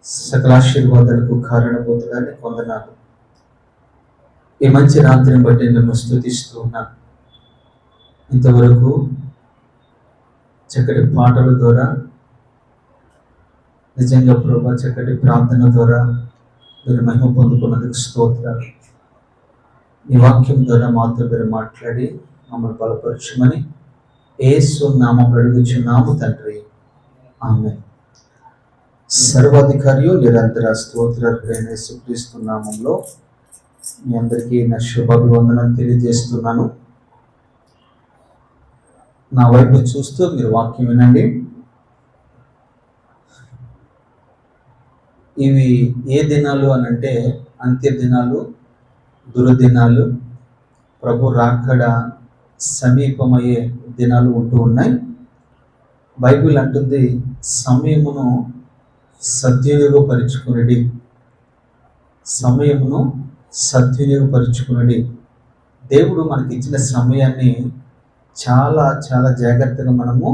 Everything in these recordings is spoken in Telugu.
సకలాశీర్వాదాలకు కారణభూతుడాన్ని పొందనాలు. ఈ మంచి రాత్రిని బట్టి నేను స్తుతిస్తూ ఉన్నాను. ఇంతవరకు చక్కటి పాటల ద్వారా, నిజంగా ప్రభా చక్కటి ప్రార్థన ద్వారా మీరు మహిమ పొందుకున్నందుకు స్తోత్రాలు. ఈ వాక్యం ద్వారా మాతో మీరు మాట్లాడి మమ్మల్ని బలపరచమని యేసు నామములో అడుగుచున్నాము తండ్రి, ఆమేన్. సర్వాధికారియు నిరంతర స్తోత్రుడైన యేసుక్రీస్తు నామములో మీ అందరికీ నా శుభాభివందనం తెలియజేస్తున్నాను. నా వైపు చూస్తూ మీరు వాక్యం వినండి. ఇవి ఏ దినాలు అనంటే అంత్య దినాలు, దుర్దినాలు, ప్రభు రాకడ సమీపమయ్యే దినాలు ఉంటూ ఉన్నాయి. బైబిల్ అంటుంది సమయమును సద్వినియోగపరుచుకునడి, సమయమును సద్వినియోగపరుచుకునడి. దేవుడు మనకి ఇచ్చిన సమయాన్ని చాలా చాలా జాగ్రత్తగా మనము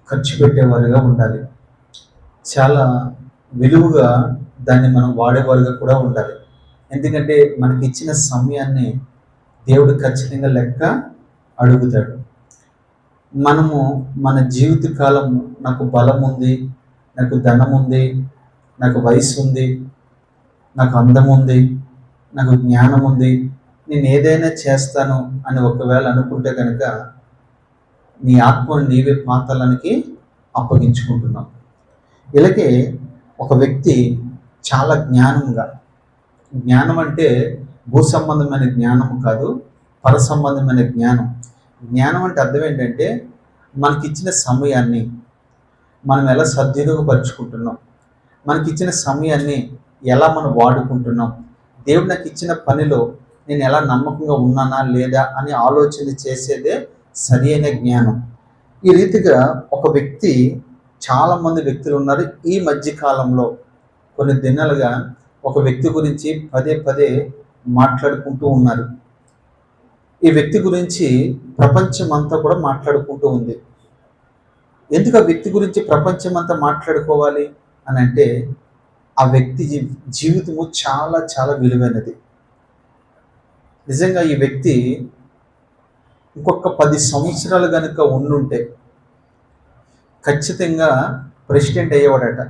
ఖర్చు పెట్టేవారుగా ఉండాలి. చాలా విలువగా దాన్ని మనం వాడేవారుగా కూడా ఉండాలి. ఎందుకంటే మనకి ఇచ్చిన సమయాన్ని దేవుడు ఖచ్చితంగా లెక్క అడుగుతాడు. మనము మన జీవిత కాలం, నాకు బలం ఉంది, నాకు ధనం ఉంది, నాకు వయసు ఉంది, నాకు అందం ఉంది, నాకు జ్ఞానం ఉంది, నేను ఏదైనా చేస్తాను అని ఒకవేళ అనుకుంటే కనుక నీ ఆత్మను నీవే పాతాళానికి అప్పగించుకుంటున్నావు. ఇలాగే ఒక వ్యక్తి చాలా జ్ఞానం అంటే భూ సంబంధమైన జ్ఞానం కాదు, పర సంబంధమైన జ్ఞానం. జ్ఞానం అంటే అర్థం ఏంటంటే మనకిచ్చిన సమయాన్ని మనం ఎలా సద్వినియోగపరుచుకుంటున్నాం, మనకిచ్చిన సమయాన్ని ఎలా మనం వాడుకుంటున్నాం, దేవుడు నాకు ఇచ్చిన పనిలో నేను ఎలా నమ్మకంగా ఉన్నానా లేదా అని ఆలోచన చేసేదే సరి అయిన జ్ఞానం. ఈ రీతిగా ఒక వ్యక్తి, చాలామంది వ్యక్తులు ఉన్నారు ఈ మధ్య కాలంలో. కొన్ని దినాలుగా ఒక వ్యక్తి గురించి పదే పదే మాట్లాడుకుంటూ ఉన్నారు. ఈ వ్యక్తి గురించి ప్రపంచం అంతా కూడా మాట్లాడుకుంటూ ఉంది. ఎందుకు ఆ వ్యక్తి గురించి ప్రపంచం అంతా మాట్లాడుకోవాలి అని అంటే ఆ వ్యక్తి జీవితము చాలా చాలా విలువైనది. నిజంగా ఈ వ్యక్తి ఇంకొక 10 సంవత్సరాలు కనుక ఉండుంటే ఖచ్చితంగా ప్రెసిడెంట్ అయ్యేవాడట.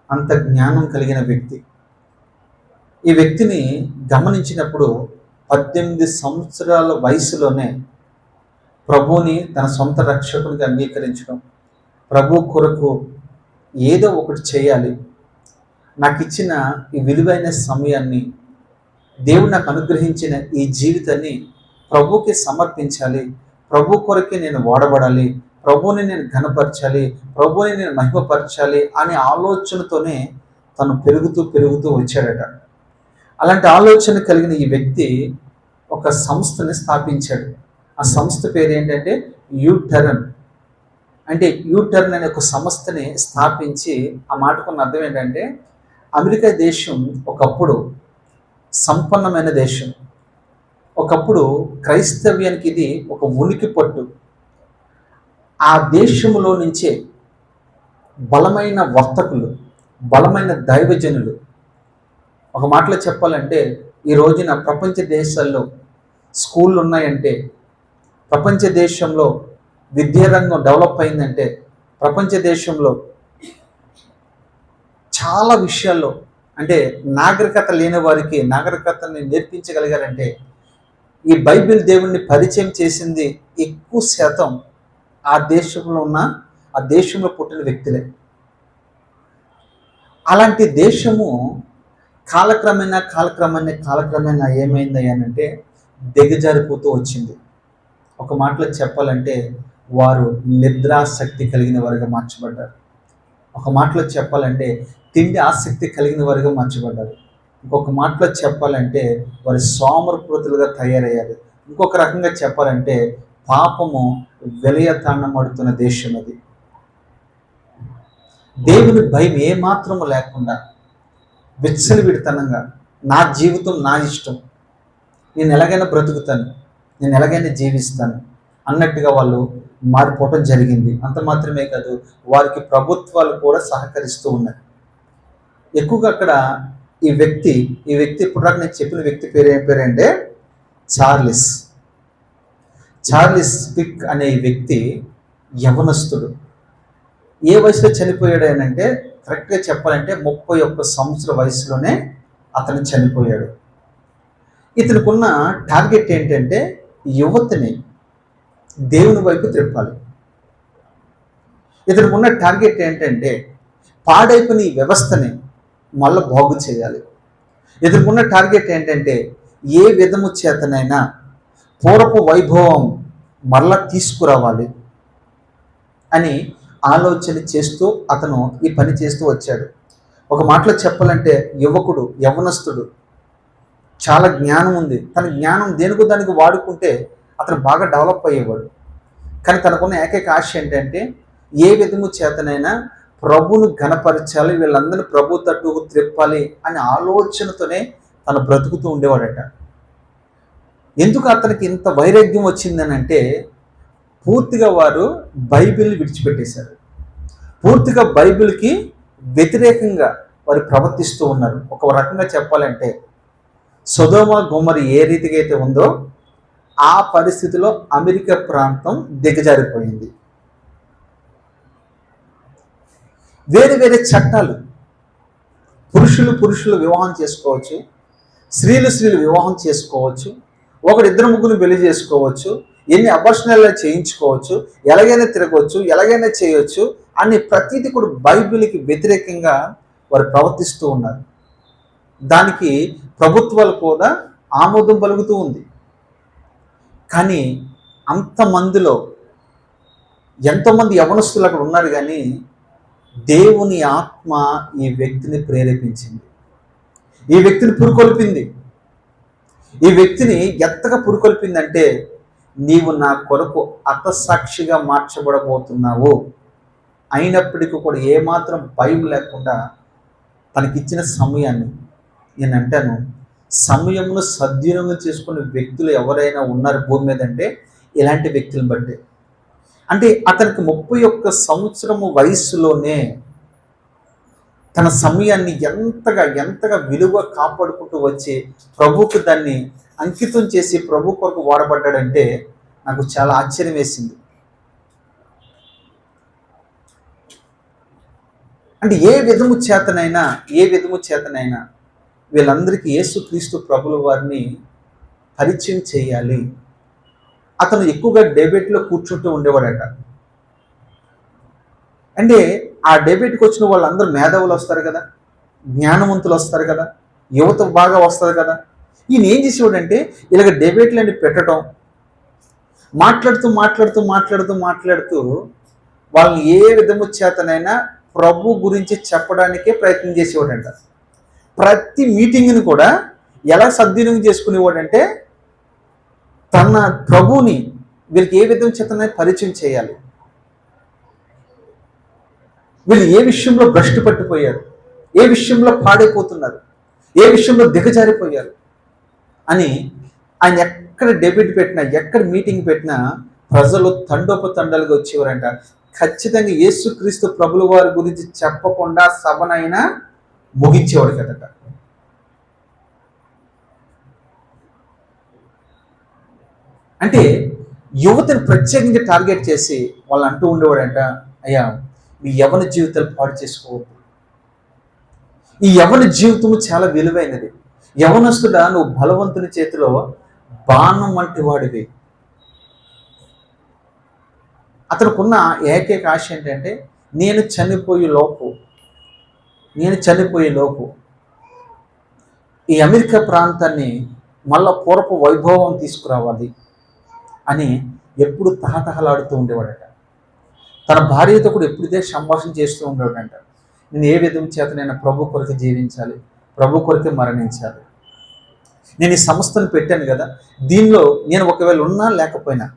అంత జ్ఞానం కలిగిన వ్యక్తి. ఈ వ్యక్తిని గమనించినప్పుడు 18 సంవత్సరాల వయసులోనే ప్రభువుని తన సొంత రక్షకునిగా అంగీకరించడం, ప్రభు కొరకు ఏదో ఒకటి చేయాలి, నాకు ఇచ్చిన ఈ విలువైన సమయాన్ని, దేవుడు నాకు అనుగ్రహించిన ఈ జీవితాన్ని ప్రభువుకి సమర్పించాలి, ప్రభు కొరకే నేను వాడబడాలి, ప్రభువుని నేను ఘనపరచాలి, ప్రభువుని నేను మహిమపరచాలి అనే ఆలోచనతోనే తను పెరుగుతూ వచ్చాడట. అలాంటి ఆలోచన కలిగిన ఈ వ్యక్తి ఒక సంస్థని స్థాపించాడు. ఆ సంస్థ పేరు ఏంటంటే యూటర్న్. అంటే యూటర్న్ అనే ఒక సంస్థని స్థాపించి, ఆ మాటకున్న అర్థం ఏంటంటే అమెరికా దేశం ఒకప్పుడు సంపన్నమైన దేశం. ఒకప్పుడు క్రైస్తవ్యానికి ఇది ఒక ఉనికి పట్టు. ఆ దేశంలో నుంచే బలమైన వర్తకులు, బలమైన దైవజనులు, ఒక మాటలో చెప్పాలంటే ఈ రోజున ప్రపంచ దేశాల్లో స్కూళ్ళు ఉన్నాయంటే, ప్రపంచ దేశంలో విద్యారంగం డెవలప్ అయిందంటే, ప్రపంచ దేశంలో చాలా విషయాల్లో అంటే నాగరికత లేని వారికి నాగరికతని నేర్పించగలిగారంటే, ఈ బైబిల్ దేవుణ్ణి పరిచయం చేసింది ఎక్కువ శాతం ఆ దేశంలో ఉన్న, ఆ దేశంలో పుట్టిన వ్యక్తులే. అలాంటి దేశము కాలక్రమేణా ఏమైంది అంటే దిగజారిపోతూ వచ్చింది. ఒక మాటలో చెప్పాలంటే వారు నిద్రాసక్తి కలిగిన వారుగా మార్చబడ్డారు. ఒక మాటలో చెప్పాలంటే తిండి ఆసక్తి కలిగిన వారుగా మార్చబడ్డారు. ఇంకొక మాటలో చెప్పాలంటే వారి సోమరపోతులుగా తయారయ్యారు. ఇంకొక రకంగా చెప్పాలంటే పాపము వెలయతాండమాడుతున్న దేశం అది. దేవుని భయం ఏమాత్రము లేకుండా విచ్చలవిడితనంగా నా జీవితం నా ఇష్టం, నేను ఎలాగైనా బ్రతుకుతాను, నేను ఎలాగైనా జీవిస్తాను అన్నట్టుగా వాళ్ళు మారిపోవటం జరిగింది. అంత మాత్రమే కాదు, వారికి ప్రభుత్వాలు కూడా సహకరిస్తూ ఉన్నాయి. ఎక్కువగా అక్కడ ఈ వ్యక్తి ఇప్పుడు దాకా నేను చెప్పిన వ్యక్తి పేరు ఏం పేరంటే చార్లిస్ చార్లిస్ పిక్ అనే ఈ వ్యక్తి యవనస్తుడు. ఏ వయసులో చనిపోయాడు అని అంటే కరెక్ట్గా చెప్పాలంటే 31 సంవత్సరాల వయసులోనే అతను చనిపోయాడు. ఇతనుకున్న టార్గెట్ ఏంటంటే యువతిని దేవుని వైపు త్రిప్పాలి. ఇతనుకున్న టార్గెట్ ఏంటంటే పాడైపోయిన ఈ వ్యవస్థని మళ్ళీ బాగు చేయాలి. ఇతనుకున్న టార్గెట్ ఏంటంటే ఏ విధము చేతనైనా పూర్వపు వైభవం మరలా తీసుకురావాలి అని ఆలోచన చేస్తూ అతను ఈ పని చేస్తూ వచ్చాడు. ఒక మాటలో చెప్పాలంటే యువకుడు, యవనస్తుడు, చాలా జ్ఞానం ఉంది. తన జ్ఞానం దేనికో దానికి వాడుకుంటే అతను బాగా డెవలప్ అయ్యేవాడు. కానీ తనకున్న ఏకైక ఆశ ఏంటంటే ఏ విధము చేతనైనా ప్రభును ఘనపరచాలి, వీళ్ళందరినీ ప్రభు తట్టుకు త్రిప్పాలి అనే ఆలోచనతోనే తను బ్రతుకుతూ ఉండేవాడట. ఎందుకు అతనికి ఇంత వైరాగ్యం వచ్చిందని అంటే పూర్తిగా వారు బైబిల్ని విడిచిపెట్టేశారు. పూర్తిగా బైబిల్కి వ్యతిరేకంగా వారు ప్రవర్తిస్తూ ఉన్నారు. ఒక రకంగా చెప్పాలంటే సొదొమ గొమొర ఏ రీతిగా అయితే ఉందో ఆ పరిస్థితిలో అమెరికా ప్రాంతం దిగజారిపోయింది. వేరే వేరే చట్టాలు, పురుషులు వివాహం చేసుకోవచ్చు, స్త్రీలు వివాహం చేసుకోవచ్చు, ఒకరిద్దరు ముగ్గురు పెళ్లి చేసుకోవచ్చు, ఎన్ని అబర్షణలు చేయించుకోవచ్చు, ఎలాగైనా తిరగవచ్చు, ఎలాగైనా చేయవచ్చు అని ప్రతిదీ కూడా బైబిల్కి వ్యతిరేకంగా వారు ప్రవర్తిస్తూ ఉన్నారు. దానికి ప్రభుత్వాలు కూడా ఆమోదం పలుకుతూ ఉంది. కానీ అంతమందిలో ఎంతోమంది యవనస్తులు అక్కడ ఉన్నారు, కానీ దేవుని ఆత్మ ఈ వ్యక్తిని ప్రేరేపించింది, ఈ వ్యక్తిని పురుకొల్పింది. ఈ వ్యక్తిని ఎంతగా పురుకొల్పిందంటే నీవు నా కొరకు అతసాక్షిగా మార్చబడబోతున్నావు అయినప్పటికీ కూడా ఏమాత్రం భయం లేకుండా తనకిచ్చిన సమయాన్ని, నేను అంటాను సమయమును సద్వినియోగం చేసుకునే వ్యక్తులు ఎవరైనా ఉన్నారు భూమి మీద అంటే ఇలాంటి వ్యక్తులను బట్టే. అంటే అతనికి 31 సంవత్సరము వయసులోనే తన సమయాన్ని ఎంతగా విలువ కాపాడుకుంటూ వచ్చి ప్రభుకు దాన్ని అంకితం చేసి ప్రభు కొరకు వాడబడ్డాడంటే నాకు చాలా ఆశ్చర్యం వేసింది. అంటే ఏ విధము చేతనైనా వీళ్ళందరికీ యేసుక్రీస్తు ప్రభుల వారిని పరిచయం చేయాలి. అతను ఎక్కువగా డెబేట్లో కూర్చుంటూ ఉండేవాడట. అంటే ఆ డెబేట్కి వచ్చిన వాళ్ళందరూ మేధావులు వస్తారు కదా, జ్ఞానవంతులు వస్తారు కదా, యువత బాగా వస్తుంది కదా. ఈయన ఏం చేసేవాడంటే ఇలాగ డెబేట్లని పెట్టడం, మాట్లాడుతూ వాళ్ళని ఏ విధము చేతనైనా ప్రభు గురించి చెప్పడానికే ప్రయత్నం చేసేవాడంట. ప్రతి మీటింగ్ని కూడా ఎలా సద్వినియోగం చేసుకునేవాడంటే తన ప్రభుని వీళ్ళకి ఏ విధం చేతనైనా పరిచయం చేయాలి, వీళ్ళు ఏ విషయంలో భ్రష్టు పట్టిపోయారు, ఏ విషయంలో పాడైపోతున్నారు, ఏ విషయంలో దిగజారిపోయారు అని ఆయన ఎక్కడ డెబేట్ పెట్టినా, ఎక్కడ మీటింగ్ పెట్టినా ప్రజలు తండోపతండాలుగా వచ్చేవారంట. ఖచ్చితంగా యేసుక్రీస్తు ప్రభుల వారి గురించి చెప్పకుండా సభనైనా ముగించేవాడు కదట. అంటే యువతను ప్రత్యేకంగా టార్గెట్ చేసి వాళ్ళు అంటూ ఉండేవాడంట, అయ్యా మీ యవన జీవితాలు పాడు చేసుకోవద్దు, ఈ యవన జీవితము చాలా విలువైనది. యవనస్తుడా నువ్వు బలవంతుని చేతిలో బాణం వంటి వాడివి. అతనుకున్న ఏకైక ఆశ ఏంటంటే నేను చనిపోయే లోపు ఈ అమెరికా ప్రాంతాన్ని మళ్ళా పూర్వపు వైభవం తీసుకురావాలి అని ఎప్పుడు తహతహలాడుతూ ఉండేవాడట. తన భార్యతో కూడా ఎప్పుడు ఇదే సంభాషణ చేస్తూ ఉండేవాడంట. నేను ఏ విధం చేత నేను ప్రభు కొరకు జీవించాలి, ప్రభు కొరకే మరణించాలి, నేను ఈ సంస్థను పెట్టాను కదా, దీనిలో నేను ఒకవేళ ఉన్నా లేకపోయినా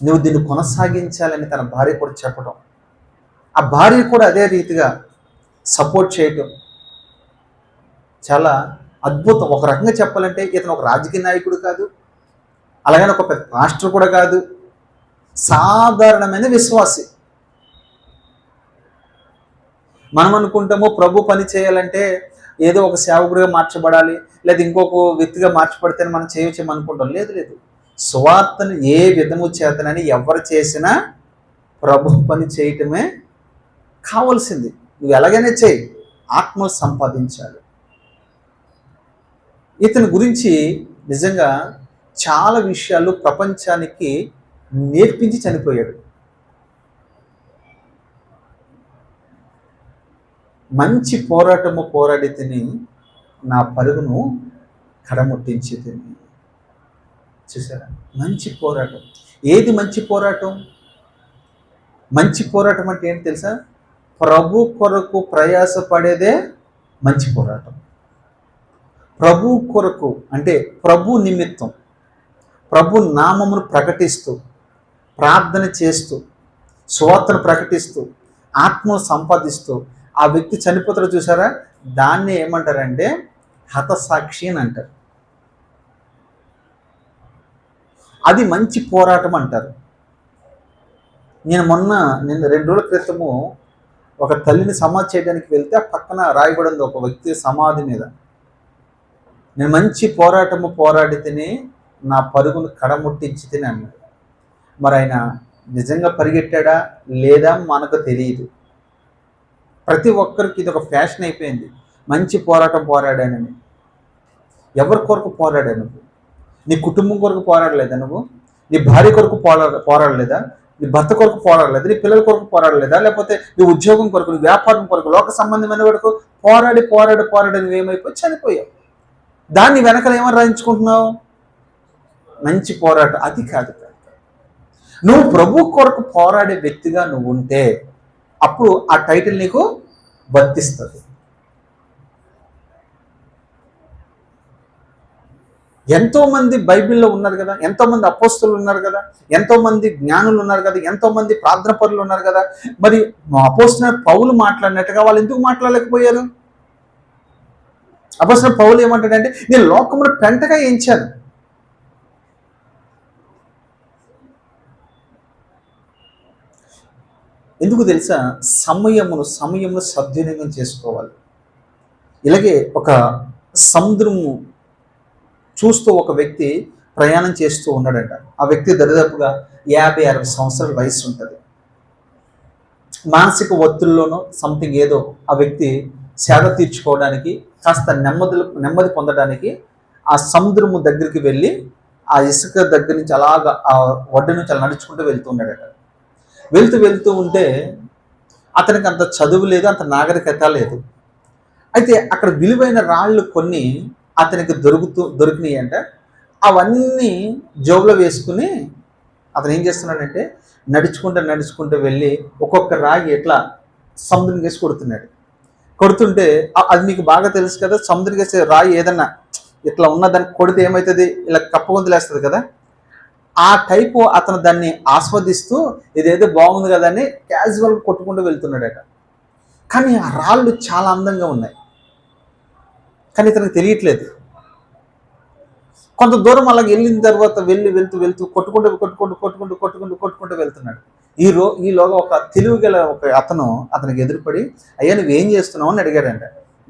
నువ్వు దీన్ని కొనసాగించాలని తన భార్య కూడా చెప్పడం, ఆ భార్య కూడా అదే రీతిగా సపోర్ట్ చేయటం చాలా అద్భుతం. ఒక రకంగా చెప్పాలంటే ఇతను ఒక రాజకీయ నాయకుడు కాదు, అలాగని ఒక పెద్ద పాస్టర్ కూడా కాదు, సాధారణమైన విశ్వాసి. మనం అనుకుంటాము ప్రభు పని చేయాలంటే ఏదో ఒక సేవకుడిగా మార్చబడాలి, లేదా ఇంకొక వ్యక్తిగా మార్చబడితేనే మనం చేయవచ్చేమో అనుకుంటాం. లేదు లేదు, సువార్తను ఏ విధము చేతనని ఎవరు చేసినా ప్రభు పని చేయటమే కావాల్సింది. నువ్వు ఎలాగైనా చేయి, ఆత్మలు సంపాదించాలి. ఇతని గురించి నిజంగా చాలా విషయాలు ప్రపంచానికి నేర్పించి చనిపోయాడు. మంచి పోరాటము పోరాడి తిని నా పరుగును కడముట్టించి తిని. చూసారా, మంచి పోరాటం. ఏది మంచి పోరాటం? మంచి పోరాటం అంటే ఏంటి తెలుసా? ప్రభు కొరకు ప్రయాసపడేదే మంచి పోరాటం. ప్రభు కొరకు అంటే ప్రభు నిమిత్తం, ప్రభు నామమును ప్రకటిస్తూ, ప్రార్థన చేస్తూ, సువార్తను ప్రకటిస్తూ, ఆత్మను సంపాదిస్తూ ఆ వ్యక్తి చనిపోతాడు. చూసారా, దాన్ని ఏమంటారంటే హతసాక్షి అని అంటారు. అది మంచి పోరాటం అంటారు. నిన్న 2 రోజుల క్రితము ఒక తల్లిని సమాధి చేయడానికి వెళ్తే ఆ పక్కన రాయబడింది ఒక వ్యక్తి సమాధి మీద, నేను మంచి పోరాటము పోరాడి తిని నా పరుగును కడముట్టించి తిని అన్నాడు. మరి ఆయన నిజంగా పరిగెట్టాడా లేదా మనకు తెలియదు. ప్రతి ఒక్కరికి ఇది ఒక ఫ్యాషన్ అయిపోయింది, మంచి పోరాటం పోరాడానని. ఎవరి కొరకు పోరాడా నువ్వు? నీ కుటుంబం కొరకు పోరాడలేదా నువ్వు? నీ భార్య కొరకు పోరాడలేదా? నీ భర్త కొరకు పోరాడలేదా? నీ పిల్లల కొరకు పోరాడలేదా? లేకపోతే నీ ఉద్యోగం కొరకు, నీ వ్యాపారం కొరకు, లోక సంబంధమైన వరకు పోరాడి నువ్వేమైపోయి చనిపోయావు. దాన్ని వెనకలు ఏమని రాయించుకుంటున్నావు? మంచి పోరాటం. అది కాదు. నువ్వు ప్రభు కొరకు పోరాడే వ్యక్తిగా నువ్వు ఉంటే అప్పుడు ఆ టైటిల్ నీకు వర్తిస్తుంది. ఎంతోమంది బైబిల్లో ఉన్నారు కదా, ఎంతోమంది అపోస్తలులు ఉన్నారు కదా, ఎంతోమంది జ్ఞానులు ఉన్నారు కదా, ఎంతోమంది ప్రార్థన పరులు ఉన్నారు కదా. మరి అపోస్తలుడైన పౌలు మాట్లాడినట్టుగా వాళ్ళు ఎందుకు మాట్లాడలేకపోయారు? అపోస్తలుడైన పౌలు ఏమంటాడంటే, నేను లోకమును పెంటగా ఎంచాను. ఎందుకు తెలుసా? సమయమును సద్వినియోగం చేసుకోవాలి. ఇలాగే ఒక సముద్రము చూస్తూ ఒక వ్యక్తి ప్రయాణం చేస్తూ ఉన్నాడంట. ఆ వ్యక్తి దరిదాపుగా 50-60 సంవత్సరాల వయసు ఉంటుంది. మానసిక ఒత్తిడిలోనో సంథింగ్ ఏదో ఆ వ్యక్తి సేద తీర్చుకోవడానికి, కాస్త నెమ్మది పొందడానికి ఆ సముద్రము దగ్గరికి వెళ్ళి ఆ ఇసుక దగ్గర నుంచి అలాగా ఆ ఒడ్డు నుంచి అలా నడుచుకుంటూ వెళ్తూ ఉన్నాడట. వెళ్తూ ఉంటే అతనికి అంత చదువు లేదు, అంత నాగరికత లేదు. అయితే అక్కడ విలువైన రాళ్ళు కొన్ని అతనికి దొరికినాయి అంట. అవన్నీ జోబులో వేసుకుని అతను ఏం చేస్తున్నాడంటే నడుచుకుంటూ వెళ్ళి ఒక్కొక్క రాయి ఎట్లా సముద్రం వేసి కొడుతుంటే అది మీకు బాగా తెలుసు కదా, సముద్రం వేసే రాయి ఏదన్నా ఇట్లా ఉన్నదాన్ని కొడితే ఏమవుతుంది? ఇలా కప్పగొంతులేస్తుంది కదా. ఆ టైపు అతను దాన్ని ఆస్వాదిస్తూ ఇదేదో బాగుంది కదా అని క్యాజువల్గా కొట్టుకుంటూ వెళ్తున్నాడట. కానీ ఆ రాళ్ళు చాలా అందంగా ఉన్నాయి, కానీ ఇతనికి తెలియట్లేదు. కొంత దూరం అలాగ వెళ్ళిన తర్వాత వెళ్తూ కొట్టుకుంటూ వెళ్తున్నాడు. ఈలోగా ఒక తెలివిగల ఒక అతనికి ఎదురుపడి, అయ్యా నువ్వేం చేస్తున్నావు అని అడిగాడంట.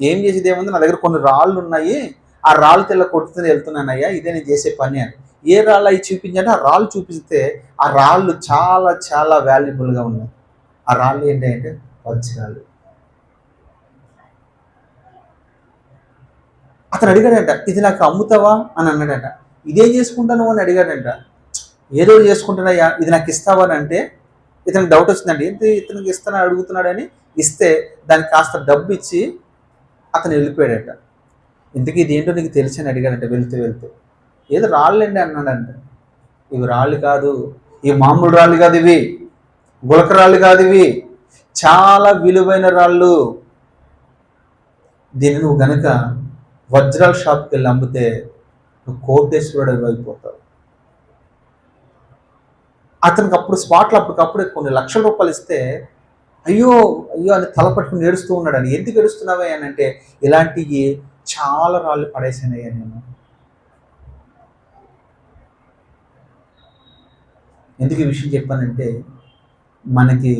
ఏం చేసేది ఏముంది, నా దగ్గర కొన్ని రాళ్ళు ఉన్నాయి, ఆ రాళ్ళు తెల్ల కొట్టుకుని వెళ్తున్నానయ్యా, ఇదే నేను చేసే పని అని. ఏ రాళ్ళు అవి చూపించంటే ఆ రాళ్ళు చూపిస్తే ఆ రాళ్ళు చాలా చాలా వాల్యుబుల్గా ఉన్నాయి. ఆ రాళ్ళు ఏంటి అంటే వజ్రాలు. అతను అడిగాడంట, ఇది నాకు అమ్ముతావా అని అన్నాడంట. ఇదేం చేసుకుంటాను అని అడిగాడంట. ఏదో చేసుకుంటున్నాయా, ఇది నాకు ఇస్తావా అని అంటే ఇతనికి డౌట్ వచ్చిందండి. ఏంటి ఇతనికి ఇస్తానని అడుగుతున్నాడని ఇస్తే దానికి కాస్త డబ్బు ఇచ్చి అతను వెళ్ళిపోయాడట. ఇంతకీ ఇది ఏంటో నీకు తెలిసి అని అడిగాడంట. వెళ్తూ ఏదో రాళ్ళండి అన్నాడంట. ఇవి రాళ్ళు కాదు, ఇవి మామూలు రాళ్ళు కాదు, ఇవి గులక రాళ్ళు కాదు, ఇవి చాలా విలువైన రాళ్ళు. దీన్ని నువ్వు గనక వజ్రాల షాప్కి వెళ్ళి అమ్మితే నువ్వు కోటేశ్వరుడు అయిపోతావు. అతనికి అప్పుడు స్పాట్లో అప్పటికప్పుడే కొన్ని లక్షల రూపాయలు ఇస్తే అయ్యో అని తల పట్టుకుని ఏడుస్తూ ఉన్నాడు. అని ఎందుకు ఏడుస్తున్నావా అని అంటే, ఇలాంటివి చాలా రాళ్ళు పడేసానయ్యా నేను. ఎందుకు ఈ విషయం చెప్పానంటే, మనకి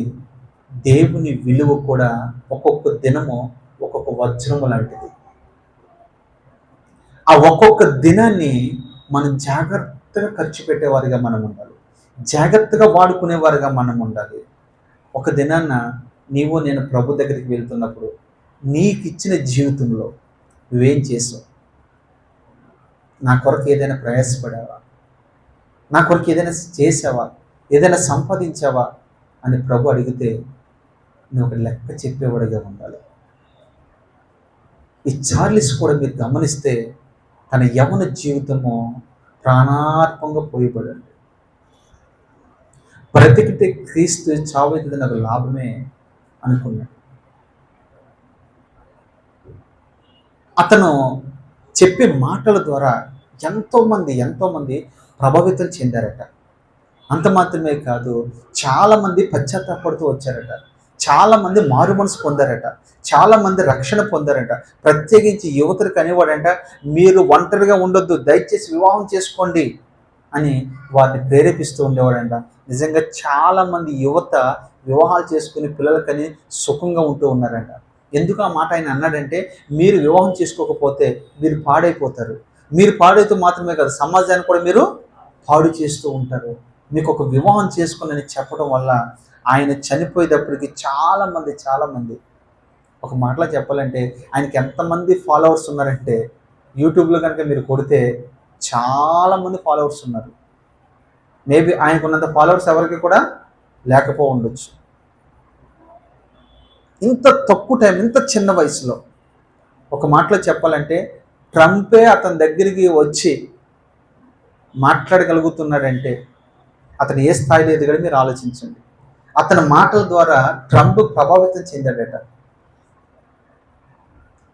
దేవుని విలువ కూడా ఒక్కొక్క దినము ఒక్కొక్క వజ్రము లాంటిది. ఆ ఒక్కొక్క దినాన్ని మనం జాగ్రత్తగా ఖర్చు పెట్టేవారిగా మనం ఉండాలి, జాగ్రత్తగా వాడుకునేవారిగా మనం ఉండాలి. ఒక దినాన్న నీవు నేను ప్రభు దగ్గరికి వెళ్తున్నప్పుడు నీకు ఇచ్చిన జీవితంలో నువ్వేం చేసావు? నా కొరకు ఏదైనా ప్రయాసపడావా? నా కొరకు ఏదైనా చేసావా? ఏదైనా సంపాదించావా అని ప్రభు అడిగితే నువ్వు ఒక లెక్క చెప్పేవాడిగా ఉండాలి. ఈ చార్లిస్ కూడా మీరు గమనిస్తే తన యవన జీవితము ప్రాణార్పంగా పోయబడండి. బ్రతికితే క్రీస్తు, చావైతే నాకు లాభమే అనుకున్నాడు. అతను చెప్పే మాటల ద్వారా ఎంతోమంది ప్రభావితం చెందారట. అంత మాత్రమే కాదు, చాలామంది పశ్చాత్తాపడుతూ వచ్చారట, చాలామంది మారు మనసు పొందారట, చాలామంది రక్షణ పొందారట. ప్రత్యేకించి యువతలకు అనేవాడంట, మీరు ఒంటరిగా ఉండొద్దు, దయచేసి వివాహం చేసుకోండి అని వారిని ప్రేరేపిస్తూ ఉండేవాడంట. నిజంగా చాలామంది యువత వివాహాలు చేసుకుని పిల్లలకని సుఖంగా ఉంటూ ఉన్నారంట. ఎందుకు ఆ మాట ఆయన అన్నాడంటే, మీరు వివాహం చేసుకోకపోతే మీరు పాడైపోతారు. మీరు పాడైతే మాత్రమే కాదు, సమాజాన్ని కూడా మీరు పాడు చేస్తూ ఉంటారు. మీకు ఒక వివాహం చేసుకోనని చెప్పడం వల్ల ఆయన చనిపోయేటప్పటికి చాలామంది ఒక మాటలో చెప్పాలంటే ఆయనకి ఎంతమంది ఫాలోవర్స్ ఉన్నారంటే, యూట్యూబ్లో కనుక మీరు కొడితే చాలామంది ఫాలోవర్స్ ఉన్నారు. మేబీ ఆయనకున్నంత ఫాలోవర్స్ ఎవరికి కూడా లేకపో ఉండొచ్చు. ఇంత తక్కువ టైం, ఇంత చిన్న వయసులో ఒక మాటలో చెప్పాలంటే ట్రంపే అతని దగ్గరికి వచ్చి మాట్లాడగలుగుతున్నాడంటే అతను ఏ స్థాయిలో ఎదిగాడో మీరు ఆలోచించండి. అతని మాటల ద్వారా ట్రంప్ ప్రభావితం చెందాడట.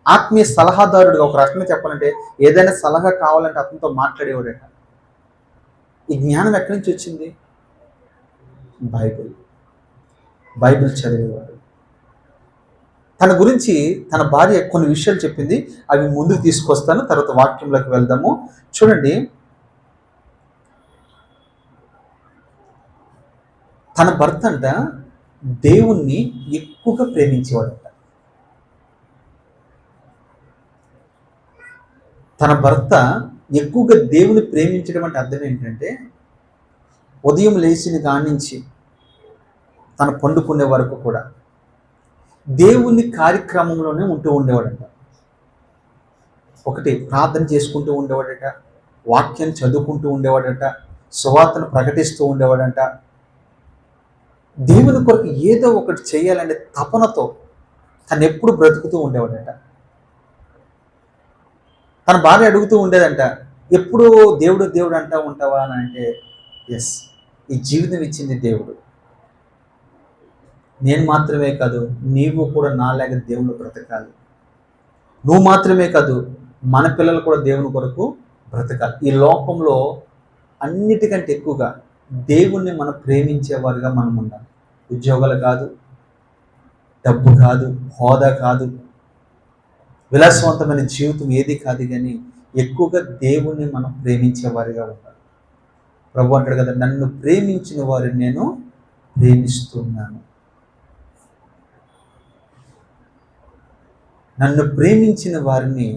ఆత్మీయ సలహాదారుడిగా ఒక రకంగా చెప్పాలంటే ఏదైనా సలహా కావాలంటే అతనితో మాట్లాడేవాడట. ఈ జ్ఞానం ఎక్కడి నుంచి వచ్చింది? బైబిల్ చదివేవాడు. తన గురించి తన భార్య కొన్ని విషయాలు చెప్పింది, అవి ముందుకు తీసుకొస్తాను, తర్వాత వాక్యంలోకి వెళ్దాము. చూడండి, తన భర్త అంట దేవుణ్ణి ఎక్కువగా ప్రేమించేవాడట. తన భర్త ఎక్కువగా దేవుని ప్రేమించడం అంటే అర్థం ఏంటంటే, ఉదయం లేచిన కాడి నుంచి తను పండుకునే వరకు కూడా దేవుని కార్యక్రమంలోనే ఉంటూ ఉండేవాడట. ఒకటి ప్రార్థన చేసుకుంటూ ఉండేవాడట, వాక్యం చదువుకుంటూ ఉండేవాడట, సువార్తను ప్రకటిస్తూ ఉండేవాడంట. దేవుని కొరకు ఏదో ఒకటి చేయాలనే తపనతో తను ఎప్పుడు బ్రతుకుతూ ఉండేవాడట. తన భార్య అడుగుతూ ఉండేదంట, ఎప్పుడు దేవుడు అంటూ ఉంటావా అని అంటే, ఎస్, ఈ జీవితం ఇచ్చింది దేవుడు. నేను మాత్రమే కాదు, నీవు కూడా నాలాగా దేవుని బ్రతకాలి. నువ్వు మాత్రమే కాదు, మన పిల్లలు కూడా దేవుని కొరకు బ్రతకాలి. ఈ లోకంలో అన్నిటికంటే ఎక్కువగా దేవుణ్ణి మనం ప్రేమించేవారుగా మనం ఉండాలి. ఉద్యోగాలు కాదు, డబ్బు కాదు, హోదా కాదు, విలాసవంతమైన జీవితం ఏది కాదు, కానీ ఎక్కువగా దేవుణ్ణి మనం ప్రేమించేవారిగా ఉండాలి. ప్రభు అంటాడు కదా, నన్ను ప్రేమించిన వారిని నేను ప్రేమిస్తున్నాను. నన్ను ప్రేమించిన వారిని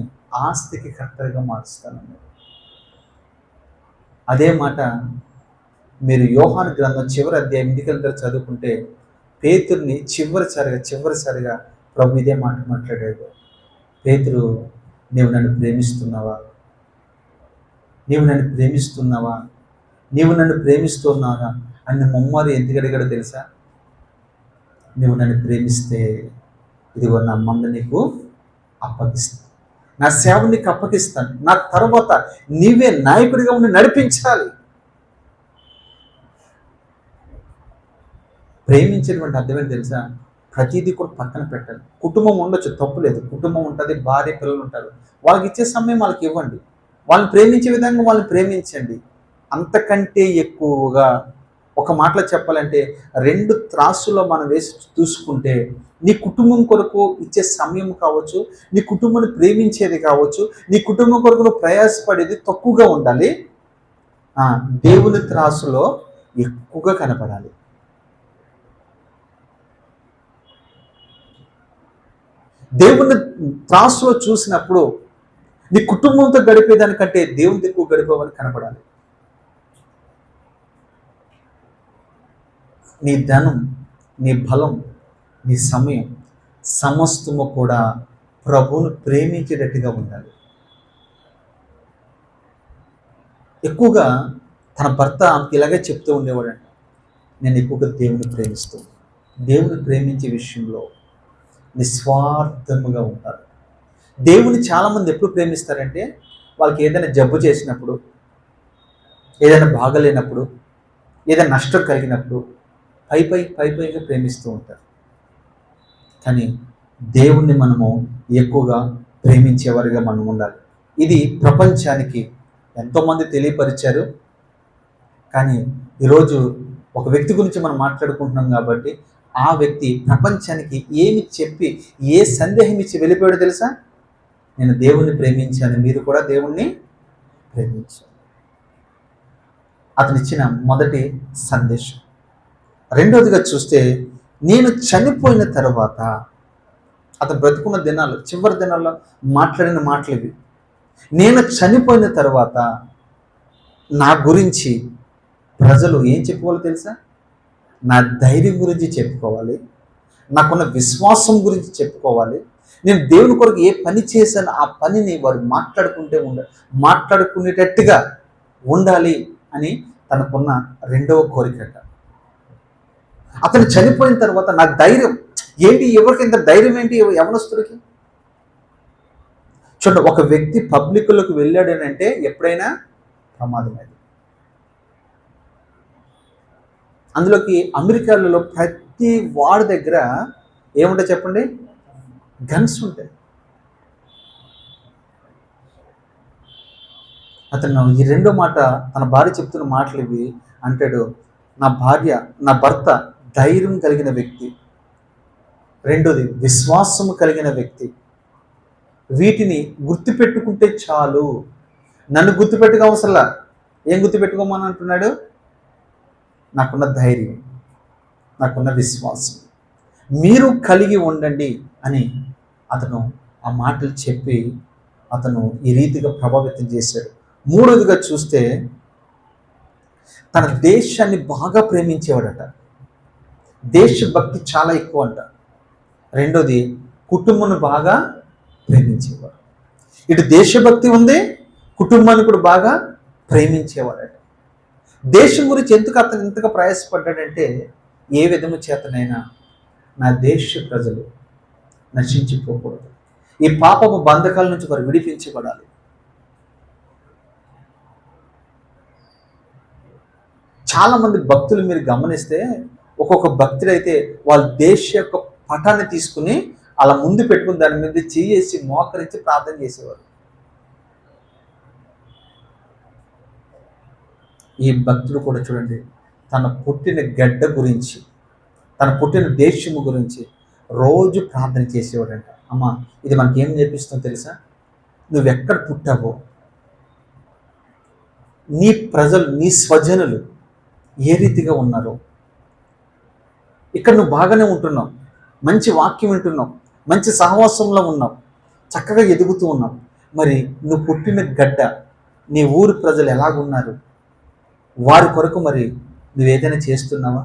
ఆస్తికి కర్తగా మారుస్తాను. అదే మాట మీరు యోహాను గ్రంథం చివరి అధ్యాయం ఇంటికెళ్తారు చదువుకుంటే, పేతురుని చివరిసారిగా ప్రభు ఇదే మాట మాట్లాడాడు. పేతురు, నీవు నన్ను ప్రేమిస్తున్నావా? నీవు నన్ను ప్రేమిస్తున్నావా? నీవు నన్ను ప్రేమిస్తున్నావా అని ముమ్మారు ఎందుకు అడిగాడో తెలుసా? నువ్వు నన్ను ప్రేమిస్తే ఇదిగో నా మంద నీకు అప్పగిస్తాను, నా సేవ నీకు అప్పగిస్తాను, నా తర్వాత నీవే నాయకుడిగా ఉండి నడిపించాలి. ప్రేమించేటువంటి అర్థమేంటి తెలుసా? ప్రతిదీ కూడా పక్కన పెట్టాలి. కుటుంబం ఉండొచ్చు, తప్పులేదు, కుటుంబం ఉంటుంది, భార్య పిల్లలు ఉంటారు, వాళ్ళకి ఇచ్చే సమయం వాళ్ళకి ఇవ్వండి, వాళ్ళని ప్రేమించే విధంగా వాళ్ళని ప్రేమించండి. అంతకంటే ఎక్కువగా ఒక మాటలో చెప్పాలంటే 2 త్రాసులో మనం వేసి చూసుకుంటే, నీ కుటుంబం కొరకు ఇచ్చే సమయం కావచ్చు, నీ కుటుంబాన్ని ప్రేమించేది కావచ్చు, నీ కుటుంబం కొరకు నువ్వు ప్రయాసపడేది తక్కువగా ఉండాలి, దేవుని త్రాసులో ఎక్కువగా కనపడాలి. దేవుని త్రాసులో చూసినప్పుడు నీ కుటుంబంతో గడిపేదానికంటే దేవునితో ఎక్కువ గడిపేవని కనపడాలి. నీ ధనం, నీ బలం, నీ సమయం సమస్తము కూడా ప్రభువును ప్రేమించేటట్టుగా ఉండాలి. ఎక్కువగా తన భర్త ఆమెకి ఇలాగే చెప్తూ ఉండేవాడంట, నేను ఎక్కువగా దేవుని ప్రేమిస్తాను. దేవుని ప్రేమించే విషయంలో నిస్వార్థముగా ఉంటారు. దేవుని చాలామంది ఎప్పుడు ప్రేమిస్తారంటే వాళ్ళకి ఏదైనా జబ్బు చేసినప్పుడు, ఏదైనా బాగలేనప్పుడు, ఏదైనా నష్టం కలిగినప్పుడు పైగా ప్రేమిస్తూ ఉంటారు. కానీ దేవుణ్ణి మనము ఎక్కువగా ప్రేమించేవారిగా మనం ఉండాలి. ఇది ప్రపంచానికి ఎంతోమంది తెలియపరిచారు. కానీ ఈరోజు ఒక వ్యక్తి గురించి మనం మాట్లాడుకుంటున్నాం కాబట్టి ఆ వ్యక్తి ప్రపంచానికి ఏమి చెప్పి ఏ సందేహం ఇచ్చి వెళ్ళిపోయాడో తెలుసా? నేను దేవుణ్ణి ప్రేమించాను, మీరు కూడా దేవుణ్ణి ప్రేమించారు. అతను ఇచ్చిన మొదటి సందేశం. రెండవదిగా చూస్తే, నేను చనిపోయిన తర్వాత, అతను బ్రతుకున్న దినాలు, చివరి దినాల్లో మాట్లాడిన మాటలు ఇవి. నేను చనిపోయిన తర్వాత నా గురించి ప్రజలు ఏం చెప్పుకోవాలో తెలుసా? నా ధైర్యం గురించి చెప్పుకోవాలి, నాకున్న విశ్వాసం గురించి చెప్పుకోవాలి, నేను దేవుని కొరకు ఏ పని చేశాను ఆ పనిని వారు మాట్లాడుకునేటట్టుగా ఉండాలి అని తనకున్న రెండవ కోరికట. అతను చనిపోయిన తర్వాత నాకు ధైర్యం ఏంటి? ఎవరికి ఇంత ధైర్యం ఏంటి యవనస్తుడికి? చూడండి, ఒక వ్యక్తి పబ్లిక్లోకి వెళ్ళాడు అని అంటే ఎప్పుడైనా ప్రమాదం. అది అందులోకి అమెరికాలో ప్రతి వాడి దగ్గర ఏముంటాయి చెప్పండి? గన్స్ ఉంటాయి. అతను ఈ రెండో మాట, తన భార్య చెప్తున్న మాటలు ఇవి అంటాడు, నా భర్త ధైర్యం కలిగిన వ్యక్తి, రెండోది విశ్వాసము కలిగిన వ్యక్తి, వీటిని గుర్తుపెట్టుకుంటే చాలు. నన్ను గుర్తుపెట్టుక అవసరంలా. ఏం గుర్తుపెట్టుకోమని అంటున్నాడు? నాకున్న ధైర్యం, నాకున్న విశ్వాసం మీరు కలిగి ఉండండి అని అతను ఆ మాటలు చెప్పి అతను ఈ రీతిగా ప్రభావితం చేశాడు. మూడవదిగా చూస్తే, తన దేశాన్ని బాగా ప్రేమించేవాడట. దేశభక్తి చాలా ఎక్కువ అంట. రెండోది కుటుంబాన్ని బాగా ప్రేమించేవాడు. ఇటు దేశభక్తి ఉంది, కుటుంబాన్ని కూడా బాగా ప్రేమించేవాడట. దేశం గురించి ఎందుకు అతను ఇంతగా ప్రయాసపడ్డాడంటే, ఏ విధము చేతనైనా నా దేశ ప్రజలు నశించిపోకూడదు, ఈ పాపపు బంధకాల నుంచి వారు విడిపించబడాలి. చాలామంది భక్తులు మీరు గమనిస్తే, ఒక్కొక్క భక్తుడైతే వాళ్ళ దేశ యొక్క పటాన్ని తీసుకుని అలా ముందు పెట్టుకుని దాని మీద చేసి మోకరించి ప్రార్థన చేసేవారు. ఈ భక్తుడు కూడా చూడండి, తన పుట్టిన గడ్డ గురించి, తన పుట్టిన దేశము గురించి రోజు ప్రార్థన చేసేవాడంట. అమ్మ, ఇది మనకి ఏం నేర్పిస్తుందో తెలుసా? నువ్వెక్కడ పుట్టావో, నీ ప్రజలు, నీ స్వజనులు ఏ రీతిగా ఉన్నారో, ఇక్కడ నువ్వు బాగానే ఉంటున్నావు, మంచి వాక్యం వింటున్నావు, మంచి సహవాసంలో ఉన్నావు, చక్కగా ఎదుగుతూ ఉన్నావు. మరి నువ్వు పుట్టిన గడ్డ, నీ ఊరి ప్రజలు ఎలాగున్నారు, వారి కొరకు మరి నువ్వేదైనా చేస్తున్నావా?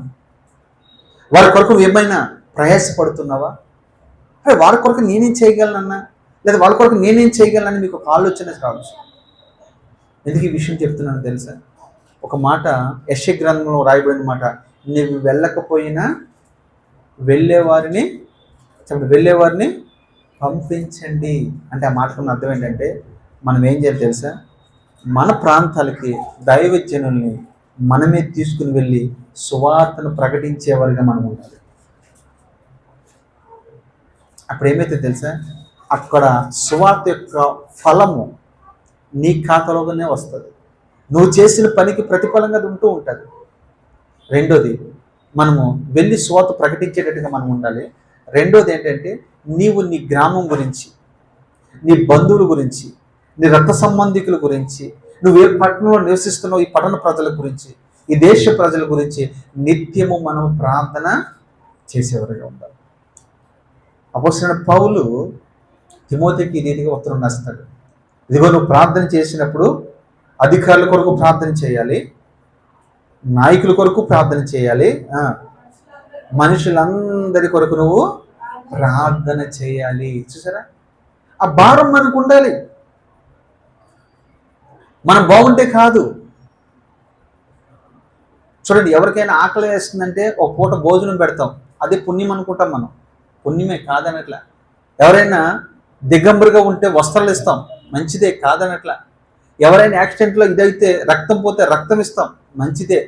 వారి కొరకు నువ్వేమైనా ప్రయాసపడుతున్నావా? అరే, వారి కొరకు నేనేం చేయగలనన్నా, లేదా వాళ్ళ కొరకు నేనేం చేయగలనని మీకు ఒక ఆలోచన కావచ్చు. ఎందుకు ఈ విషయం చెప్తున్నాను తెలుసా? ఒక మాట యెషయా గ్రంథంలో రాయబడిన మాట, నువ్వు వెళ్ళకపోయినా వెళ్ళేవారిని పంపించండి అంటే, ఆ మాటకున్న అర్థం ఏంటంటే, మనం ఏం చేయాలి తెలుసా? మన ప్రాంతాలకి దైవజనుల్ని మనమే తీసుకుని వెళ్ళి సువార్తను ప్రకటించేవారిగా మనం ఉండాలి. అప్పుడు ఏమైతే తెలుసా? అక్కడ సువార్త యొక్క ఫలము నీ ఖాతాలోనే వస్తుంది. నువ్వు చేసిన పనికి ప్రతిఫలంగా ఉంటూ ఉంటుంది. రెండోది, మనము వెళ్ళి సువార్త ప్రకటించేటట్టుగా మనం ఉండాలి. రెండోది ఏంటంటే, నీవు నీ గ్రామం గురించి, నీ బంధువుల గురించి, నీ రక్త సంబంధికుల గురించి, నువ్వు ఏ పట్టణంలో నివసిస్తున్నావు, ఈ పట్టణ ప్రజల గురించి, ఈ దేశ ప్రజల గురించి నిత్యము మనం ప్రార్థన చేసేవారుగా ఉండాలి. అపోస్తలుడైన పౌలు తిమోతికి ఈ రీతిగా ఉత్తరం రాస్తాడు. ఇదిగో నువ్వు ప్రార్థన చేసినప్పుడు అధికారుల కొరకు ప్రార్థన చేయాలి, నాయకుల కొరకు ప్రార్థన చేయాలి, మనుషులందరి కొరకు నువ్వు ప్రార్థన చేయాలి. చూసారా, ఆ భారం మనకు ఉండాలి. మనం బాగుంటే కాదు. చూడండి, ఎవరికైనా ఆకలి వేస్తుందంటే ఒక పూట భోజనం పెడతాం, అదే పుణ్యం అనుకుంటాం. మనం పుణ్యమే కాదనట్లా. ఎవరైనా దిగంబరిగా ఉంటే వస్త్రాలు ఇస్తాం, మంచిదే కాదనట్లా. ఎవరైనా యాక్సిడెంట్లో ఇదైతే రక్తం పోతే రక్తం ఇస్తాం, మంచిదే.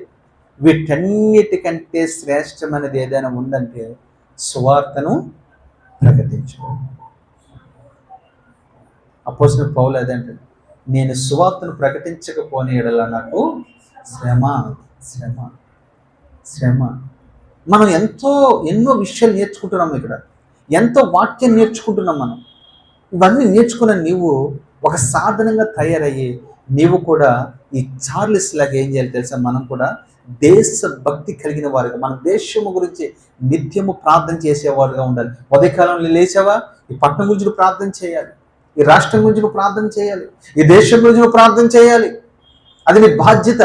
వీటన్నిటికంటే శ్రేష్టమైనది ఏదైనా ఉందంటే సువార్తను ప్రకటించడం. అపోస్తలుడైన పౌలు అదేంటే, నేను సువార్తను ప్రకటించకపోని ఎడల నాకు శ్రమ శ్రమ శ్రమ. మనం ఎన్నో విషయాలు నేర్చుకుంటున్నాము ఇక్కడ, ఎంతో వాక్యం నేర్చుకుంటున్నాం మనం. ఇవన్నీ నేర్చుకున్న నీవు ఒక సాధనంగా తయారయ్యి నీవు కూడా ఈ చార్లెస్ లాగా ఏం చేయాలి తెలుసా? మనం కూడా దేశభక్తి కలిగిన వారుగా, మన దేశము గురించి నిత్యము ప్రార్థన చేసేవారుగా ఉండాలి. ఉదయకాలంలో లేచావా, ఈ పట్టణం గురించి నువ్వు ప్రార్థన చేయాలి, ఈ రాష్ట్రం గురించి నువ్వు ప్రార్థన చేయాలి, ఈ దేశం గురించి నువ్వు ప్రార్థన చేయాలి. అది నీ బాధ్యత.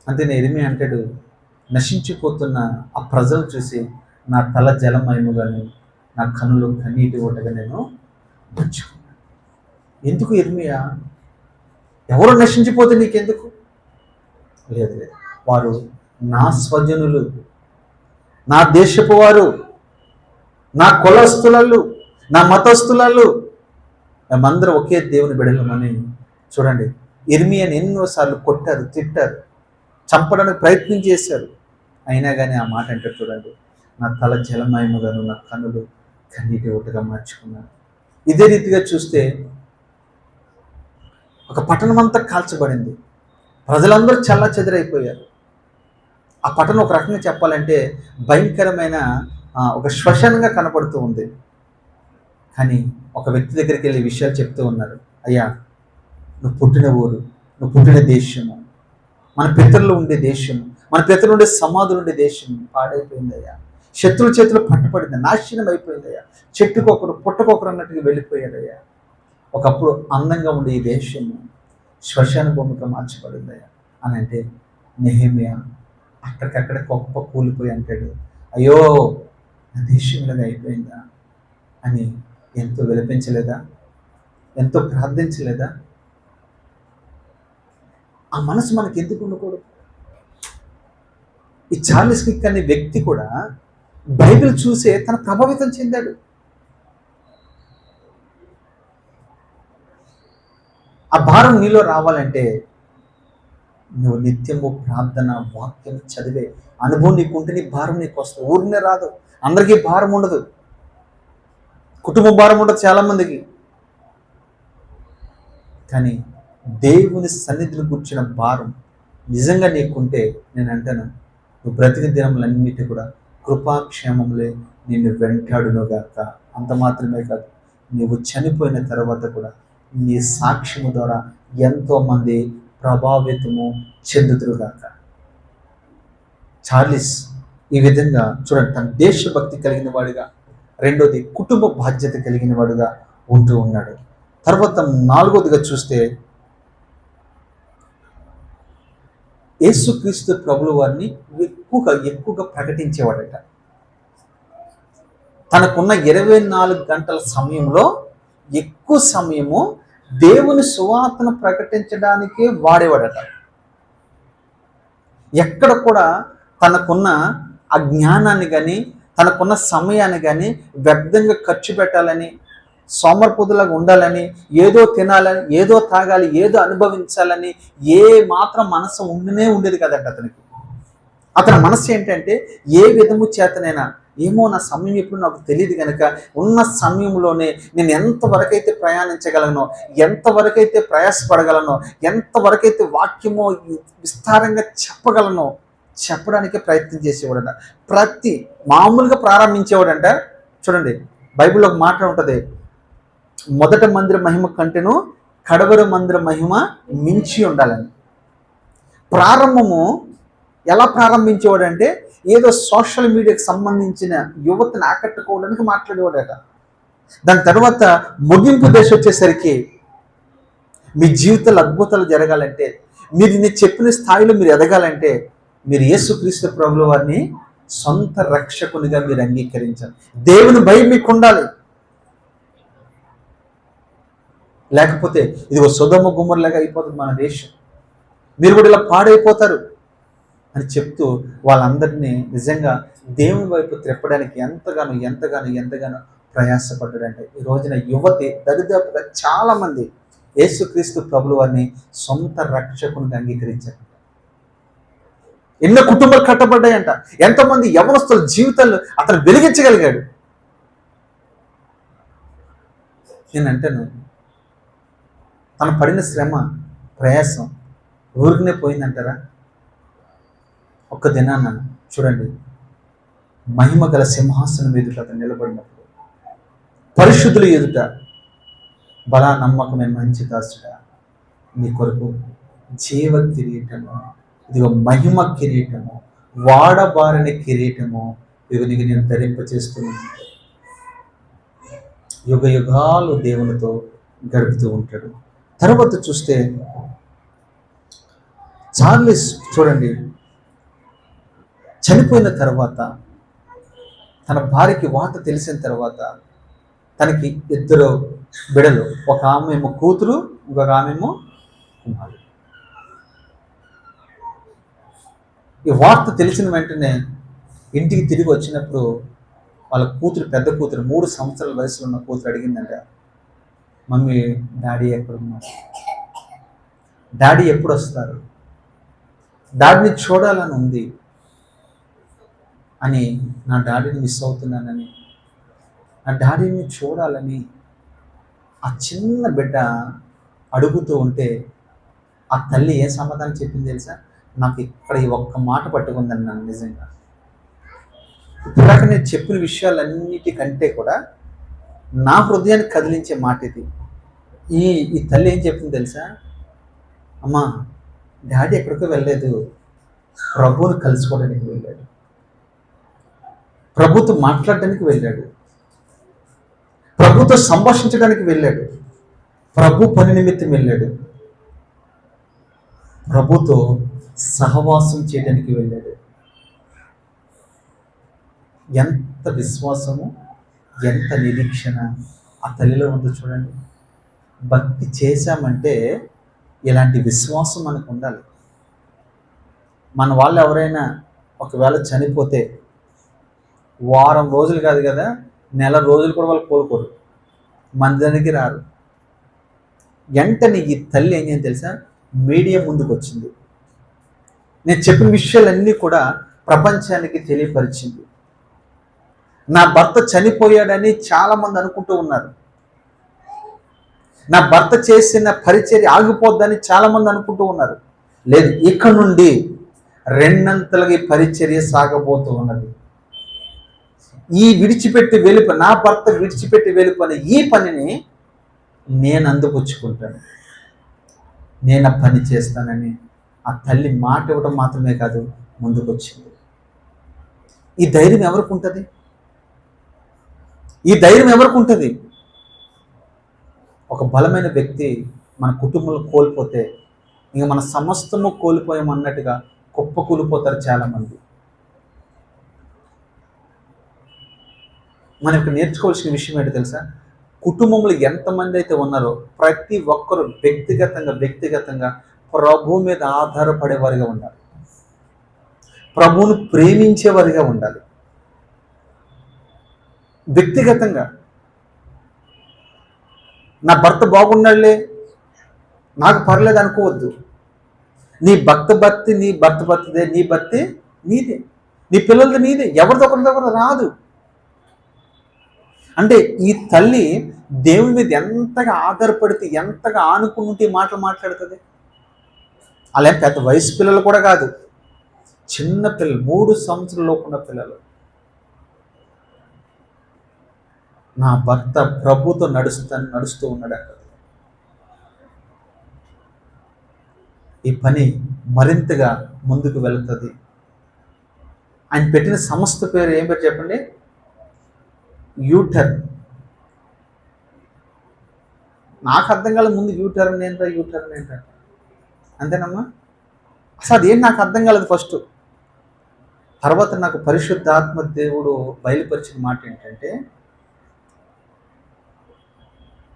అంతే. ఇర్మియా అంటాడు, నశించిపోతున్న ఆ ప్రజలు చూసి నా తల జలమయముగాను నా కన్నులు కన్నీటి ఓటగా నేను పంచుకున్నాను. ఎందుకు ఇర్మియా? ఎవరు నశించిపోతే నీకెందుకు? లేదు లేదు, వారు నా స్వజనులు, నా దేశపు వారు, నా కులస్తులు, నా మతస్థులు, మేమందరూ ఒకే దేవుని బిడ్డలమని. చూడండి, ఇర్మియాని ఎన్నోసార్లు కొట్టారు, తిట్టారు, చంపడానికి ప్రయత్నం చేశారు. అయినా కానీ ఆ మాట అంటే చూడండి, నా తల జలమయముగాను నా కన్నులు కన్నీటి ఓటగా మార్చుకున్నాను. ఇదే రీతిగా చూస్తే ఒక పట్టణం అంతా కాల్చబడింది, ప్రజలందరూ చల్లా చెదరైపోయారు. ఆ పట్టణం ఒక రకంగా చెప్పాలంటే భయంకరమైన ఒక శ్మశానంగా కనపడుతూ ఉంది. కానీ ఒక వ్యక్తి దగ్గరికి వెళ్ళి విషయాలు చెప్తూ ఉన్నారు. అయ్యా, నువ్వు పుట్టిన ఊరు, నువ్వు పుట్టిన దేశము, మన పితరులు ఉండే దేశము, మన పితరులు ఉండే సమాధులు ఉండే దేశం పాడైపోయిందయ్యా, శత్రుల చేతులు పట్టుపడింది, నాశనం అయిపోయిందయ్యా, చెట్టుకొకరు పుట్టకొకరు అన్నట్టుగా వెళ్ళిపోయాడయ్యా. ఒకప్పుడు అందంగా ఉండే ఈ దేశము శ్మశాన భూమిగా మార్చబడిందయ్యా అని అంటే నెహెమ్యా అక్కడికక్కడ గొప్ప కూలిపోయి అంటాడు, అయ్యో నా దేశం ఇలాగా అయిపోయిందా అని ఎంతో విలపించలేదా? ఎంతో ప్రార్థించలేదా? ఆ మనసు మనకి ఎందుకు ఉండకూడదు? ఈ చార్లెస్ కిక్ అనే వ్యక్తి కూడా బైబిల్ చూసే తన ప్రభావితం చెందాడు. ఆ భారం నీలో రావాలంటే నువ్వు నిత్యము ప్రార్థన, వాక్యం చదివే అనుభవం నీకుంటే నీ భారం నీకు వస్తుంది. ఊరినే రాదు. అందరికీ భారం ఉండదు, కుటుంబ భారం ఉండదు చాలామందికి. కానీ దేవుని సన్నిధిని కూర్చిన భారం నిజంగా నీకుంటే నేను అంటాను, నువ్వు బ్రతికి దినములన్నిటి కూడా కృపాక్షేమములే నిన్ను వెంటాడునుగాక. అంత మాత్రమే కాదు, నువ్వు చనిపోయిన తర్వాత కూడా నీ సాక్ష్యము ద్వారా ఎంతోమంది ప్రభావితము చెందుతురుగాక. చార్లెస్ ఈ విధంగా చూడండి, తన దేశభక్తి కలిగిన వాడిగా, రెండోది కుటుంబ బాధ్యత కలిగిన వాడుగా ఉంటూ ఉన్నాడు. తర్వాత నాలుగోదిగా చూస్తే యేసుక్రీస్తు ప్రభుల వారిని ఎక్కువగా ప్రకటించేవాడట. తనకున్న 24 గంటల సమయంలో ఎక్కువ సమయము దేవుని సువార్తను ప్రకటించడానికే వాడేవాడట. ఎక్కడ కూడా తనకున్న ఆ జ్ఞానాన్ని కానీ తనకున్న సమయాన్ని కానీ వ్యర్థంగా ఖర్చు పెట్టాలని, సోమరిపోతులాగా ఉండాలని, ఏదో తినాలని, ఏదో తాగాలి, ఏదో అనుభవించాలని ఏ మాత్రం మనసు ఉండేది కదంట అతనికి. అతని మనసు ఏంటంటే ఏ విధము చేతనైనా, ఏమో నా సమయం ఎప్పుడు నాకు తెలియదు కనుక ఉన్న సమయంలోనే నేను ఎంతవరకైతే ప్రయాణించగలను, ఎంతవరకైతే ప్రయాసపడగలను, ఎంతవరకైతే వాక్యమో విస్తారంగా చెప్పగలను చెప్పడానికే ప్రయత్నం చేసేవాడంట. మామూలుగా ప్రారంభించేవాడంట. చూడండి, బైబిల్లో ఒక మాట ఉంటుంది, మొదట మందిర మహిమ కంటేను కడవర మందిర మహిమ మించి ఉండాలని. ప్రారంభము ఎలా ప్రారంభించేవాడు అంటే ఏదో సోషల్ మీడియాకి సంబంధించిన యువతను ఆకట్టుకోవడానికి మాట్లాడేవాడట. దాని తర్వాత ముగింపు దశ వచ్చేసరికి మీ జీవితంలో అద్భుతాలు జరగాలంటే, మీరు నేను చెప్పిన స్థాయిలో మీరు ఎదగాలంటే, మీరు యేసుక్రీస్తు ప్రభువుల వారిని సొంత రక్షకునిగా మీరు అంగీకరించాలి. దేవుని భయం మీకు ఉండాలి. లేకపోతే ఇది సొదొమ గుమ్మర్లాగా అయిపోతుంది మన దేశం. మీరు కూడా ఇలా పాడైపోతారు అని చెప్తూ వాళ్ళందరినీ నిజంగా దేవుని వైపు త్రిప్పడానికి ఎంతగానో ప్రయాసపడ్డాడంటే, ఈ రోజున యువతి దరిదాపుగా చాలా మంది యేసుక్రీస్తు ప్రభువుల వారిని సొంత రక్షకునిగా అంగీకరించారు. ఎన్నో కుటుంబాలు కట్టబడ్డాయంట. ఎంతోమంది యవనస్తుల జీవితాలు అతను వెలిగించగలిగాడు. నేను అంటాను, తను పడిన శ్రమ ప్రయాసం ఊరికనే పోయిందంటారా? ఒక్క దినాన్న చూడండి, మహిమ గల సింహాసనం ఎదుట అతను నిలబడినప్పుడు పరిశుద్ధుల ఎదుట, బలా నమ్మకమైన మంచి దాసుడా, నీ కొరకు జీవ కిరీటము, ఇదిగో మహిమ కిరీటము, వాడబారిన కిరీటము ఇదిగో నీకు నేను ధరింపచేస్తున్నాను. యుగ యుగాలు దేవునితో గడుపుతూ ఉంటాడు. తర్వాత చూస్తే చార్లెస్ చూడండి, చనిపోయిన తర్వాత తన భార్యకి వార్త తెలిసిన తర్వాత తనకి 2 బిడలు, ఒక ఆమెమో కూతురు, ఇంకొక ఆమెమో కుమారుడు. ఈ వార్త తెలిసిన వెంటనే ఇంటికి తిరిగి వచ్చినప్పుడు వాళ్ళ కూతురు, పెద్ద కూతురు, 3 సంవత్సరాల వయసులో ఉన్న కూతురు అడిగిందంట, మమ్మీ డాడీ ఎక్కడున్నారు, డాడీ ఎప్పుడు వస్తారు, డాడీని చూడాలని ఉంది అని, నా డాడీని మిస్ అవుతున్నానని, నా డాడీని చూడాలని ఆ చిన్న బిడ్డ అడుగుతూ ఉంటే ఆ తల్లి ఏ సమాధానం చెప్పింది తెలుసా? నాకు ఇక్కడ ఈ ఒక్క మాట పట్టుకుందని నన్ను నిజంగా. ఇప్పటిదాకా నేను చెప్పిన విషయాలన్నిటికంటే కూడా నా హృదయాన్ని కదిలించే మాట ఇది. ఈ తల్లి ఏం చెప్పింది తెలుసా? అమ్మా, డాడీ ఎక్కడికో వెళ్ళలేదు, ప్రభువుని కలుసుకోవడానికి వెళ్ళాడు, ప్రభుతో మాట్లాడడానికి వెళ్ళాడు, ప్రభుతో సంభాషించడానికి వెళ్ళాడు, ప్రభు పని నిమిత్తం వెళ్ళాడు, ప్రభుతో సహవాసం చేయడానికి వెళ్ళాడు. ఎంత విశ్వాసము, ఎంత నిరీక్షణ ఆ తల్లిలో ఉందో చూడండి. భక్తి చేశామంటే ఇలాంటి విశ్వాసం మనకు ఉండాలి. మన వాళ్ళు ఎవరైనా ఒకవేళ చనిపోతే వారం రోజులు కాదు కదా, నెల రోజులు కూడా వాళ్ళు కోలుకోరు, మందిరానికి రారు. వెంటనే ఈ తల్లి ఏం చేయాలి తెలుసా? మీడియా ముందుకు వచ్చింది. నేను చెప్పిన విషయాలన్నీ కూడా ప్రపంచానికి తెలియపరిచింది. నా భర్త చనిపోయాడని చాలామంది అనుకుంటూ ఉన్నారు. నా భర్త చేసిన పరిచర్య ఆగిపోద్దని చాలామంది అనుకుంటూ ఉన్నారు. లేదు, ఇక్కడ నుండి 2 పరిచర్య సాగబోతూ ఉన్నది. ఈ విడిచిపెట్టి వెళ్ళిపోయి, నా భర్త విడిచిపెట్టి వెళ్ళిపోయిన ఈ పనిని నేను అందిపుచ్చుకుంటాను, నేను ఆ పని చేస్తానని ఆ తల్లి మాట ఇవ్వడం మాత్రమే కాదు, ముందుకు వచ్చింది. ఈ ధైర్యం ఎవరికి ఉంటుంది? ఈ ధైర్యం ఎవరికి ఉంటుంది? ఒక బలమైన వ్యక్తి మన కుటుంబంలో కోల్పోతే ఇంక మన సమస్తము కోల్పోయామన్నట్టుగా కుప్ప కూలిపోతారు చాలామంది. మనం ఇక్కడ నేర్చుకోవాల్సిన విషయం ఏంటో తెలుసా? కుటుంబంలో ఎంతమంది అయితే ఉన్నారో ప్రతి ఒక్కరు వ్యక్తిగతంగా ప్రభు మీద ఆధారపడేవారిగా ఉండాలి, ప్రభువును ప్రేమించేవారిగా ఉండాలి. వ్యక్తిగతంగా నా భర్త బాగున్నాడులే, నాకు పర్లేదు అనుకోవద్దు. నీ భక్తి నీ భర్త భక్తిదే, నీ భక్తి నీదే, నీ పిల్లలది నీదే, ఎవరిదో ఒకరిదో రాదు. అంటే ఈ తల్లి దేవుని మీద ఎంతగా ఆధారపడితే, ఎంతగా ఆనుకుంటే మాటలు మాట్లాడుతుంది. అలా పెద్ద వయసు పిల్లలు కూడా కాదు, చిన్న పిల్లలు, 3 సంవత్సరాల లోపున్న పిల్లలు. నా భర్త ప్రభుతో నడుస్తూ ఉన్నాడు అక్కడ. ఈ పని మరింతగా ముందుకు వెళుతుంది. ఆయన పెట్టిన సంస్థ పేరు ఏం పేరు చెప్పండి? యూటర్న్. నాకు అర్థం కాలేదు ముందు యూటర్న్ ఏంటంటే అంతేనమ్మా. అసలు అదేం నాకు అర్థం కాలేదు ఫస్ట్. తర్వాత నాకు పరిశుద్ధాత్మ దేవుడు బయలుపరిచిన మాట ఏంటంటే,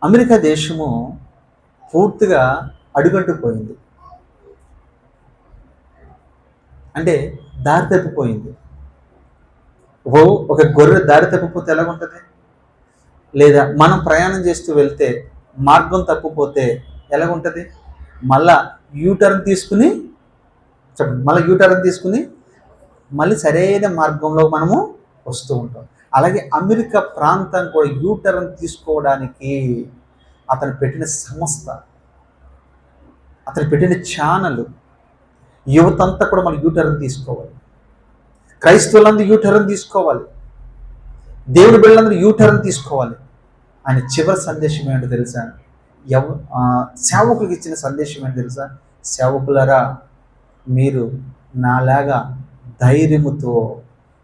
అమెరికా దేశము పూర్తిగా అడుగంటుపోయింది, అంటే దారి తప్పిపోయింది. ఒక గొర్రె దారి తప్పిపోతే ఎలాగుంటుంది? లేదా మనం ప్రయాణం చేస్తూ వెళ్తే మార్గం తప్పిపోతే ఎలాగుంటుంది? మళ్ళా యూటర్న్ తీసుకుని మళ్ళీ సరైన మార్గంలో మనము వస్తూ ఉంటాం. అలాగే అమెరికా ప్రాంతం కూడా యూటర్న్ తీసుకోవడానికి అతను పెట్టిన సంస్థ, అతను పెట్టిన ఛానల్, యువత అంతా కూడా మనం యూటర్న్ తీసుకోవాలి. క్రైస్తవులందరూ యూటర్న్ తీసుకోవాలి. దేవుని బిడ్డలందరూ యూటర్న్ తీసుకోవాలి. ఆయన చివరి సందేశం ఏంటో తెలుసా? సేవకులకు ఇచ్చిన సందేశం ఏంటో తెలుసా? సేవకులారా, మీరు నాలాగా ధైర్యముతో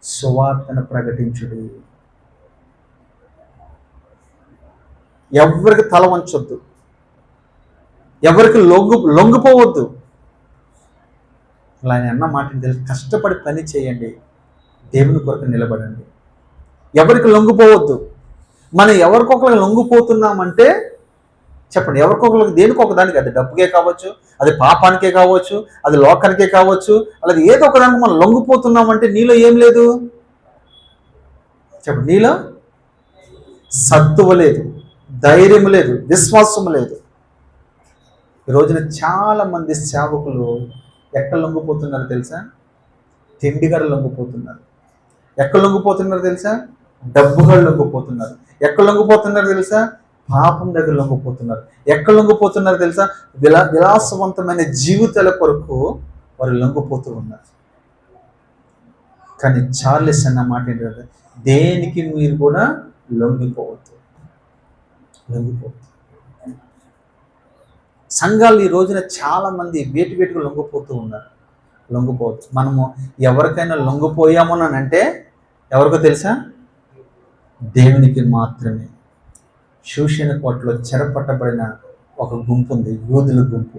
సువార్తను ప్రకటించుడి. ఎవరికి తల వంచొద్దు, ఎవరికి లొంగిపోవద్దు. అలా ఆయన అన్న మాట తెలుసు. కష్టపడి పని చేయండి, దేవుని కొరకు నిలబడండి, ఎవరికి లొంగిపోవద్దు. మనం ఎవరికొకరికి లొంగిపోతున్నామంటే చెప్పండి, ఎవరికొకరికి దేనికొక దానికి, అది డబ్బుకే కావచ్చు, అది పాపానికే కావచ్చు, అది లోకానికే కావచ్చు, అలాగే ఏదో ఒకదానికి మనం లొంగిపోతున్నామంటే నీలో ఏం లేదు చెప్పండి? నీలో సత్తువ లేదు, ధైర్యం లేదు, విశ్వాసం లేదు. ఈ రోజున చాలా మంది సేవకులు ఎక్కడ లొంగిపోతున్నారు తెలుసా? తిండిగారు లొంగిపోతున్నారు. ఎక్కడ లొంగిపోతున్నారు తెలుసా? డబ్బుగారు లొంగిపోతున్నారు. ఎక్కడ లొంగిపోతున్నారు తెలుసా? పాపం దగ్గర లొంగిపోతున్నారు. ఎక్కడ లొంగిపోతున్నారు తెలుసా? విలాసవంతమైన జీవితాల కొరకు వారు లొంగిపోతూ ఉన్నారు. కానీ చార్లెస్ అన్న మాట ఏంటంటే, దేనికి మీరు కూడా లొంగిపోవద్దు. సంఘాలు ఈ రోజున చాలా మంది వేటిగా లొంగిపోతూ ఉన్నారు. లొంగిపోవద్దు. మనము ఎవరికైనా లొంగిపోయామోనంటే ఎవరికో తెలుసా? దేవునికి మాత్రమే. శూషణ కోటలో చెరపట్టబడిన ఒక గుంపు ఉంది, యూదుల గుంపు.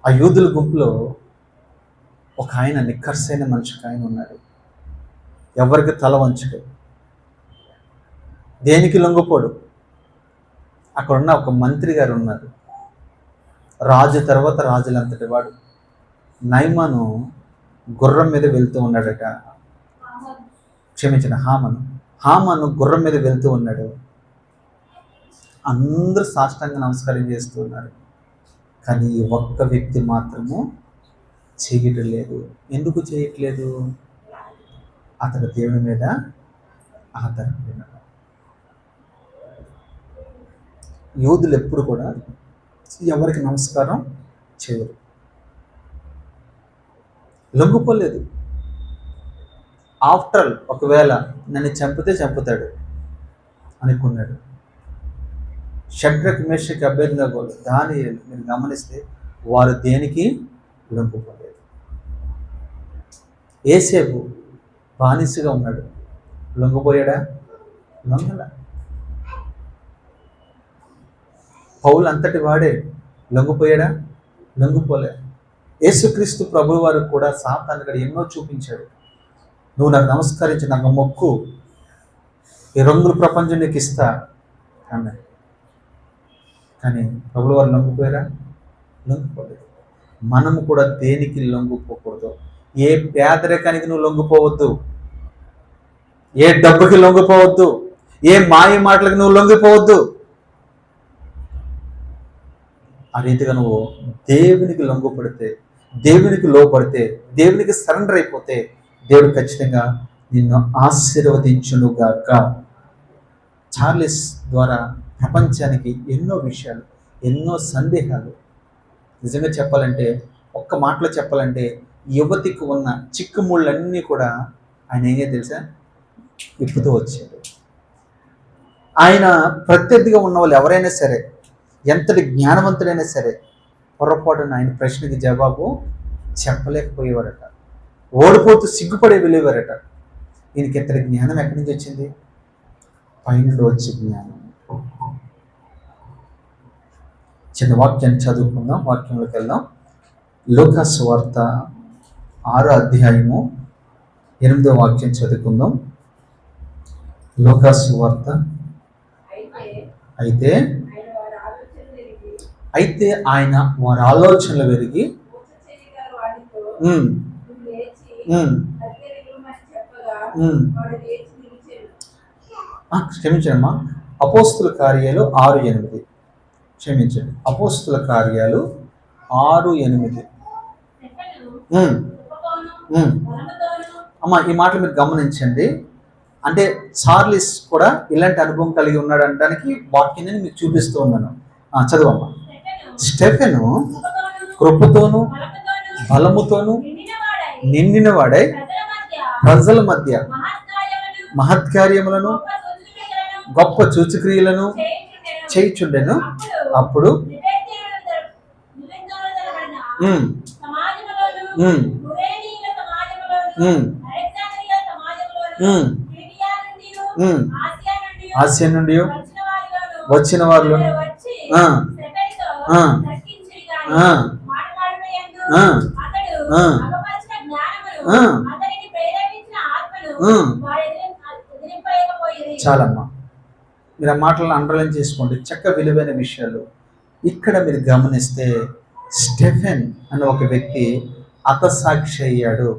ఆ యూదుల గుంపులో ఒక ఆయన, నిక్కర్సైన మనిషికి ఆయన ఉన్నాడు. ఎవరికి తల వంచడు, దేనికి లొంగిపోడు. అక్కడ ఉన్న ఒక మంత్రి గారు ఉన్నారు, రాజు తర్వాత రాజులంతటి వాడు. నైమాను గుర్రం మీద వెళ్తూ ఉన్నాడట. హామాను గుర్రం మీద వెళ్తూ ఉన్నాడు. అందరూ సాష్టాంగ నమస్కారం చేస్తూ ఉన్నారు. కానీ ఈ ఒక్క వ్యక్తి మాత్రము చేయటం లేదు. ఎందుకు చేయట్లేదు? అతడు దేవుని మీద ఆధారపడినాడు. యూదులు ఎప్పుడు కూడా ఎవరికి నమస్కారం చేయరు, లొంగిపోలేదు. ఆఫ్టర్ ఒకవేళ నన్ను చంపుతాడు అనుకున్నాడు. షడ్రక్, మేషక్, అబేద్నెగోలు, దానియేలు మీరు గమనిస్తే వారు దేనికి లొంగిపోలేదు. యోసేపు బానిసగా ఉన్నాడు, లొంగిపోయాడా? లొంగల. పౌలు అంతటి వాడే, లొంగిపోయాడా? లొంగిపోలే. యేసుక్రీస్తు ప్రభువు వారు కూడా సాతాను గడి ఎన్నో చూపించాడు. నువ్వు నాకు నమస్కరించి నాకు మొక్కు, ఈ రంగుల ప్రపంచం నీకు ఇస్తా అన్నాడు. కానీ ప్రభువు వారు లొంగిపోయారా? లొంగిపోలేదు. మనము కూడా దేనికి లొంగిపోకూడదు. ఏ పేదరికానికి నువ్వు లొంగిపోవద్దు, ఏ డబ్బుకి లొంగిపోవద్దు, ఏ మాయ మాటలకు నువ్వు లొంగిపోవద్దు. ఆ రీతిగా నువ్వు దేవునికి లొంగిపడితే, దేవునికి లోపడితే, దేవునికి సరెండర్ అయిపోతే దేవుడు ఖచ్చితంగా నిన్ను ఆశీర్వదించునుగాక. చార్లెస్ ద్వారా ప్రపంచానికి ఎన్నో విషయాలు, ఎన్నో సందేహాలు, నిజంగా చెప్పాలంటే, ఒక్క మాటలో చెప్పాలంటే, యువతికి ఉన్న చిక్కుముళ్ళన్నీ కూడా ఆయన ఏం తెలుసా విప్పుతూ వచ్చాడు. ఆయన ప్రత్యర్థిగా ఉన్న వాళ్ళు ఎవరైనా సరే, ఎంతటి జ్ఞానవంతుడైనా సరే, పొరపాటున ఆయన ప్రశ్నకి జవాబు చెప్పలేకపోయేవారట. ఓడిపోతూ సిగ్గుపడే వెళ్ళేవారట. ఈయనకి ఇంతటి జ్ఞానం ఎక్కడి నుంచి వచ్చింది? పైనుండి వచ్చే జ్ఞానం. చిన్న వాక్యాన్ని చదువుకుందాం, వాక్యంలోకి వెళ్దాం. లూకా సువార్త 6వ అధ్యాయము 8వ వాక్యం చదువుకుందాం. లూకా సువార్త. అయితే ఆయన వారి ఆలోచనలు వెరిగి క్షమించమ్మా, అపోస్తుల కార్యాలు 6:8. క్షమించండి, అపోస్తుల కార్యాలు 6:8. అమ్మా, ఈ మాటలు మీరు గమనించండి. అంటే చార్లిస్ కూడా ఇలాంటి అనుభవం కలిగి ఉన్నాడు అనడానికి వాక్యాన్ని మీకు చూపిస్తూ ఉన్నాను. చదువమ్మా. స్టెఫెను కృపతోను బలముతోను నిండిన వాడై ప్రజల మధ్య మహత్కార్యములను గొప్ప సూచక్రియలను చేయుచుండెను. అప్పుడు ఆసియా నుండి వచ్చిన వాళ్ళు చాలమ్మా, మీరు ఆ మాటలను అండర్లైన్ చేసుకోండి. చక్క విలువైన విషయాలు. ఇక్కడ మీరు గమనిస్తే స్టెఫెన్ అనే ఒక వ్యక్తి హతసాక్షి అయ్యాడు.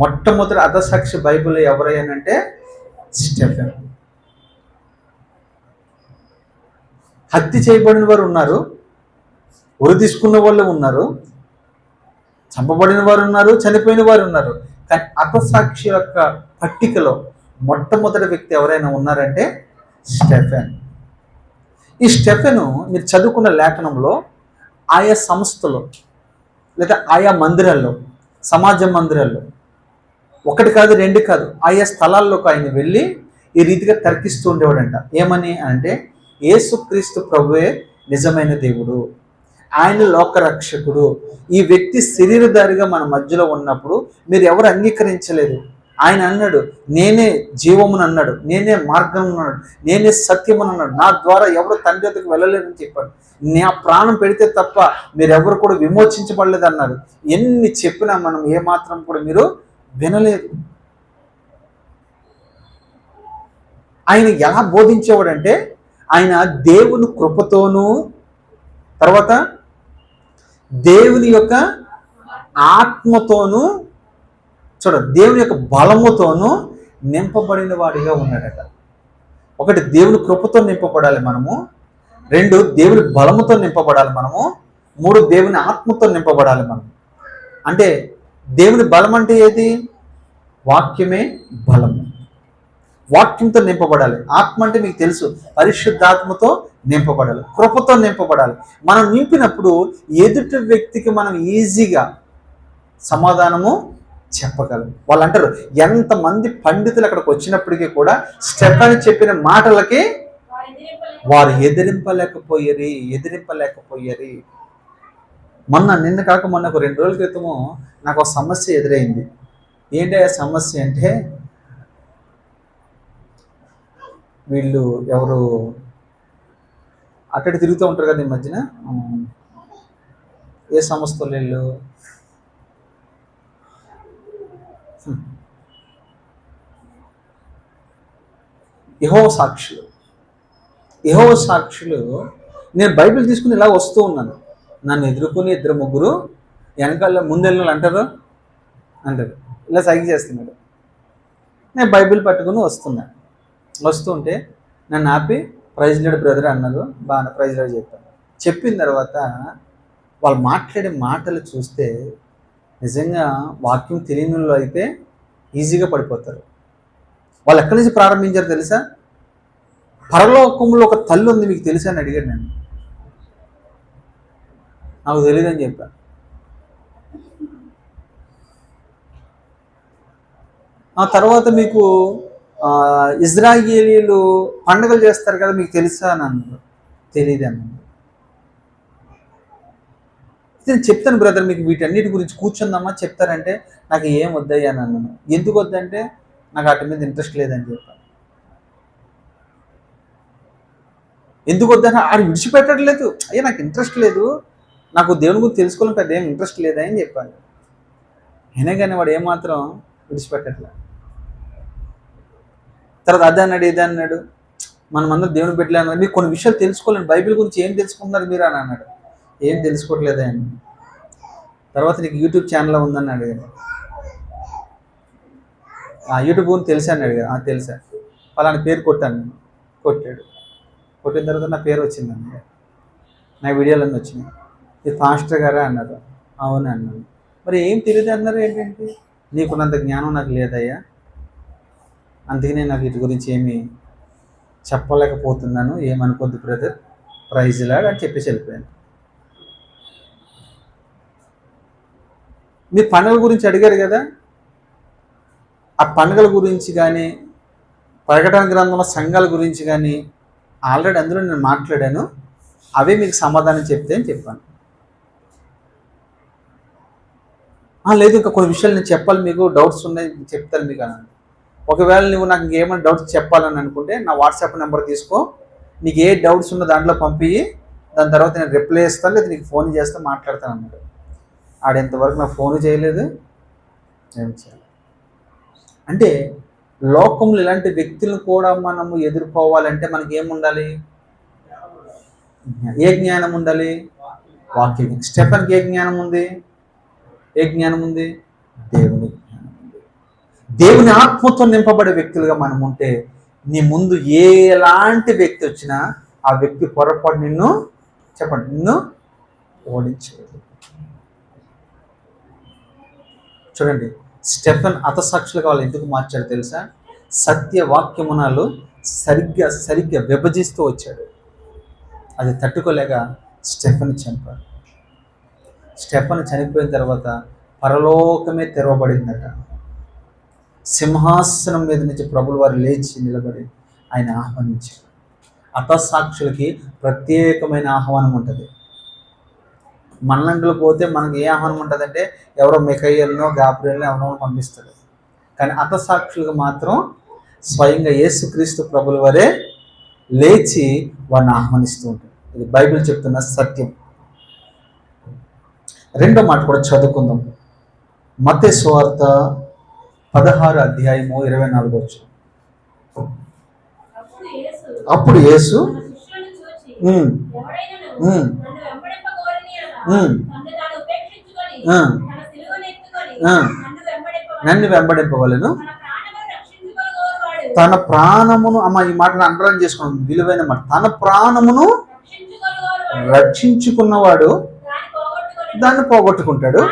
మొట్టమొదటి హతసాక్షి బైబిల్లో ఎవరయ్యానంటే స్టెఫెన్. హత్య చేయబడిన వారు ఉన్నారు, ఉరి తీసుకున్న వాళ్ళు ఉన్నారు, చంపబడిన వారు ఉన్నారు, చనిపోయిన వారు ఉన్నారు. కానీ హతసాక్షి యొక్క పట్టికలో మొట్టమొదటి వ్యక్తి ఎవరైనా ఉన్నారంటే స్టెఫెన్. ఈ స్టెఫెను మీరు చదువుకున్న లేఖనంలో ఆయా సంస్థలో లేదా ఆయా మందిరాల్లో, సమాజ మందిరాల్లో, ఒకటి కాదు రెండు కాదు, ఆయా స్థలాల్లోకి ఆయన వెళ్ళి ఈ రీతిగా తర్కిస్తూ ఉండేవాడంట. ఏమని అంటే, యేసుక్రీస్తు ప్రభువే నిజమైన దేవుడు, ఆయన లోకరక్షకుడు. ఈ వ్యక్తి శరీరధారిగా మన మధ్యలో ఉన్నప్పుడు మీరు ఎవరు అంగీకరించలేదు. ఆయన అన్నాడు, నేనే జీవమును అన్నాడు, నేనే మార్గం అన్నాడు, నేనే సత్యమును అన్నాడు, నా ద్వారా ఎవరు తండ్రి వద్దకు వెళ్ళలేదని చెప్పాడు. నా ప్రాణం పెడితే తప్ప మీరెవరు కూడా విమోచించబడలేదు అన్నాడు. ఎన్ని చెప్పినా మనం ఏమాత్రం కూడా మీరు వినలేదు. ఆయన ఎలా బోధించేవాడంటే, ఆయన దేవుని కృపతోనూ, తర్వాత దేవుని యొక్క ఆత్మతోనూ, దేవుని యొక్క బలముతోనూ నింపబడిన వాడిగా ఉన్నాడట. ఒకటి, దేవుని కృపతో నింపబడాలి మనము. 2, దేవుని బలముతో నింపబడాలి మనము. 3, దేవుని ఆత్మతో నింపబడాలి మనం. అంటే దేవుని బలం అంటే ఏది? వాక్యమే బలము. వాక్యంతో నింపబడాలి. ఆత్మ అంటే మీకు తెలుసు, పరిశుద్ధాత్మతో నింపబడాలి, కృపతో నింపబడాలి. మనం నింపినప్పుడు ఎదుటి వ్యక్తికి మనం ఈజీగా సమాధానము చెప్పగలం. వాళ్ళు అంటారు, ఎంతమంది పండితులు అక్కడికి వచ్చినప్పటికీ కూడా స్టెఫెన్ చెప్పిన మాటలకి వారు ఎదిరింపలేకపోయారు. నిన్న కాక మొన్న ఒక 2 రోజుల క్రితము నాకు ఒక సమస్య ఎదురైంది. ఏంటి ఆ సమస్య అంటే, వీళ్ళు ఎవరు అక్కడ తిరుగుతూ ఉంటారు కదా ఈ మధ్యన, ఏ సంస్థలు వీళ్ళు, యెహోవా సాక్షులు. నేను బైబిల్ తీసుకుని ఇలా వస్తూ ఉన్నాను. నన్ను ఎదుర్కొని 2-3 వెనకాల ముందెళ్ళిన అంటారు ఇలా సైకిల్ చేస్తున్నాడు. నేను బైబిల్ పట్టుకుని వస్తుంటే నన్ను ఆపి ప్రైజ్ లార్డ్ బ్రదర్ అన్నారు. బాగా ప్రైజ్ లార్డ్ చెప్పిన తర్వాత వాళ్ళు మాట్లాడే మాటలు చూస్తే నిజంగా వాక్యం తెలియని వాళ్ళు అయితే ఈజీగా పడిపోతారు. వాళ్ళు ఎక్కడి నుంచి ప్రారంభించారు తెలుసా? పరలోకంలో ఒక తల్లి ఉంది, మీకు తెలుసా అని అడిగాడు. నేను నాకు తెలియదని చెప్పాను. ఆ తర్వాత మీకు ఇజ్రాయేలీలు పండుగలు చేస్తారు కదా, మీకు తెలుసా అని అన్నారు. తెలియదు అన్నాను. నేను చెప్తాను బ్రదర్, మీకు వీటన్నిటి గురించి కూర్చుందామా చెప్తారంటే నాకు ఏం వద్దయ్యా అని అన్నాను. ఎందుకు వద్దంటే నాకు వాటి మీద ఇంట్రెస్ట్ లేదని చెప్పాను. ఎందుకు వద్దని ఆడు విడిచిపెట్టట్లేదు. అయ్యా నాకు ఇంట్రెస్ట్ లేదు, నాకు దేవుని గురించి తెలుసుకోవాలని పెద్ద ఏం ఇంట్రెస్ట్ లేదని చెప్పాను. అయినా కానీ వాడు ఏమాత్రం విడిచిపెట్టట్లేదు. తర్వాత అదే అన్నాడు, ఇదే అన్నాడు, మనమందరం దేవుని బిడ్డలే అన్నాడు. మీరు కొన్ని విషయాలు తెలుసుకోవాలండి, బైబిల్ గురించి ఏం తెలుసుకున్నారు మీరు అని అన్నాడు. ఏం తెలుసుకోవట్లేదా అని. తర్వాత నీకు యూట్యూబ్ ఛానల్ ఉందని అడిగాను. యూట్యూబ్ గురించి తెలుసా అని అడిగాను. తెలుసా, ఫలానా పేరు కొట్టాను నేను. కొట్టాడు. కొట్టిన తర్వాత నా పేరు వచ్చిందండి, నా వీడియోలన్నీ వచ్చినాయి. ఇది పాస్టర్ గారా అన్నారు. అవును అన్నాను. మరి ఏం తెలియదు అన్నారు ఏంటంటే, నీకున్నంత జ్ఞానం నాకు లేదయ్యా, అందుకనే నాకు వీటి గురించి ఏమి చెప్పలేకపోతున్నాను, ఏమనుకోద్దు బ్రదర్, ప్రైజ్ లాడ్ అని చెప్పేసి వెళ్ళిపోయాను. మీరు పండుగల గురించి అడిగారు కదా, ఆ పండుగల గురించి కానీ ప్రకటన గ్రంథంలో సంఘాల గురించి కానీ ఆల్రెడీ అందులో నేను మాట్లాడాను, అవే మీకు సమాధానం చెప్తే అని చెప్పాను. లేదు ఇంకా కొన్ని విషయాలు నేను చెప్పాలి, మీకు డౌట్స్ ఉన్నాయి చెప్తాను మీకు అన్నాను. ఒకవేళ నువ్వు నాకు ఇంకేమైనా డౌట్స్ చెప్పాలని అనుకుంటే నా వాట్సాప్ నెంబర్ తీసుకో, నీకు ఏ డౌట్స్ ఉన్నో దాంట్లో పంపి, దాని తర్వాత నేను రిప్లై ఇస్తాను, లేదా నీకు ఫోన్ చేస్తే మాట్లాడతాను అన్నాడు. ఆడెంతవరకు నాకు ఫోన్ చేయలేదు, ఏం చేయాలి. అంటే లోకంలో ఇలాంటి వ్యక్తులను కూడా మనము ఎదుర్కోవాలంటే మనకి ఏముండాలి? ఏ జ్ఞానం ఉండాలి? వాక్యం. స్టెఫెన్కి ఏ జ్ఞానం ఉంది? ఏ జ్ఞానం ఉంది? దేవుని జ్ఞానం ఉంది. దేవుని ఆత్మతో నింపబడే వ్యక్తులుగా మనం ఉంటే నీ ముందు ఎలాంటి వ్యక్తి వచ్చినా ఆ వ్యక్తి పొరపాటు నిన్ను ఓడించలేదు. చూడండి, స్టెఫెన్ హతసాక్షులుగా వాళ్ళు ఎందుకు మార్చాడు తెలుసా? సత్య వాక్యమునాలు సరిగ్గా విభజిస్తూ వచ్చాడు. అది తట్టుకోలేక స్టెఫెన్ చంపాడు. స్టెఫెన్ చనిపోయిన తర్వాత పరలోకమే తెరవబడిందట. సింహాసనం మీద నుంచి ప్రభుల వారు లేచి నిలబడి ఆయన ఆహ్వానించారు. హతసాక్షులకి ప్రత్యేకమైన ఆహ్వానం ఉంటుంది. మనలంటలో పోతే మనకి ఏ ఆహ్వానం ఉంటుందంటే ఎవరో మిఖాయేలునో గాబ్రియేలునో ఎవరో పంపిస్తారు. కానీ హతసాక్షులకు మాత్రం స్వయంగా యేసుక్రీస్తు ప్రభుల వారే లేచి వారిని ఆహ్వానిస్తూ ఉంటారు. ఇది బైబిల్ చెప్తున్న సత్యం. రెండో మాట కూడా చదువుకుందాం. మత్తయి సువార్త 16 అధ్యాయము 24 అప్పుడు యేసు నన్ను వెంబడింపవలెను, తన ప్రాణమును, ఈ మాటను అండర్లైన్ చేసుకోండి, విలువైన మాట. తన ప్రాణమును రక్షించుకున్నవాడు దాన్ని పోగొట్టుకుంటాడు,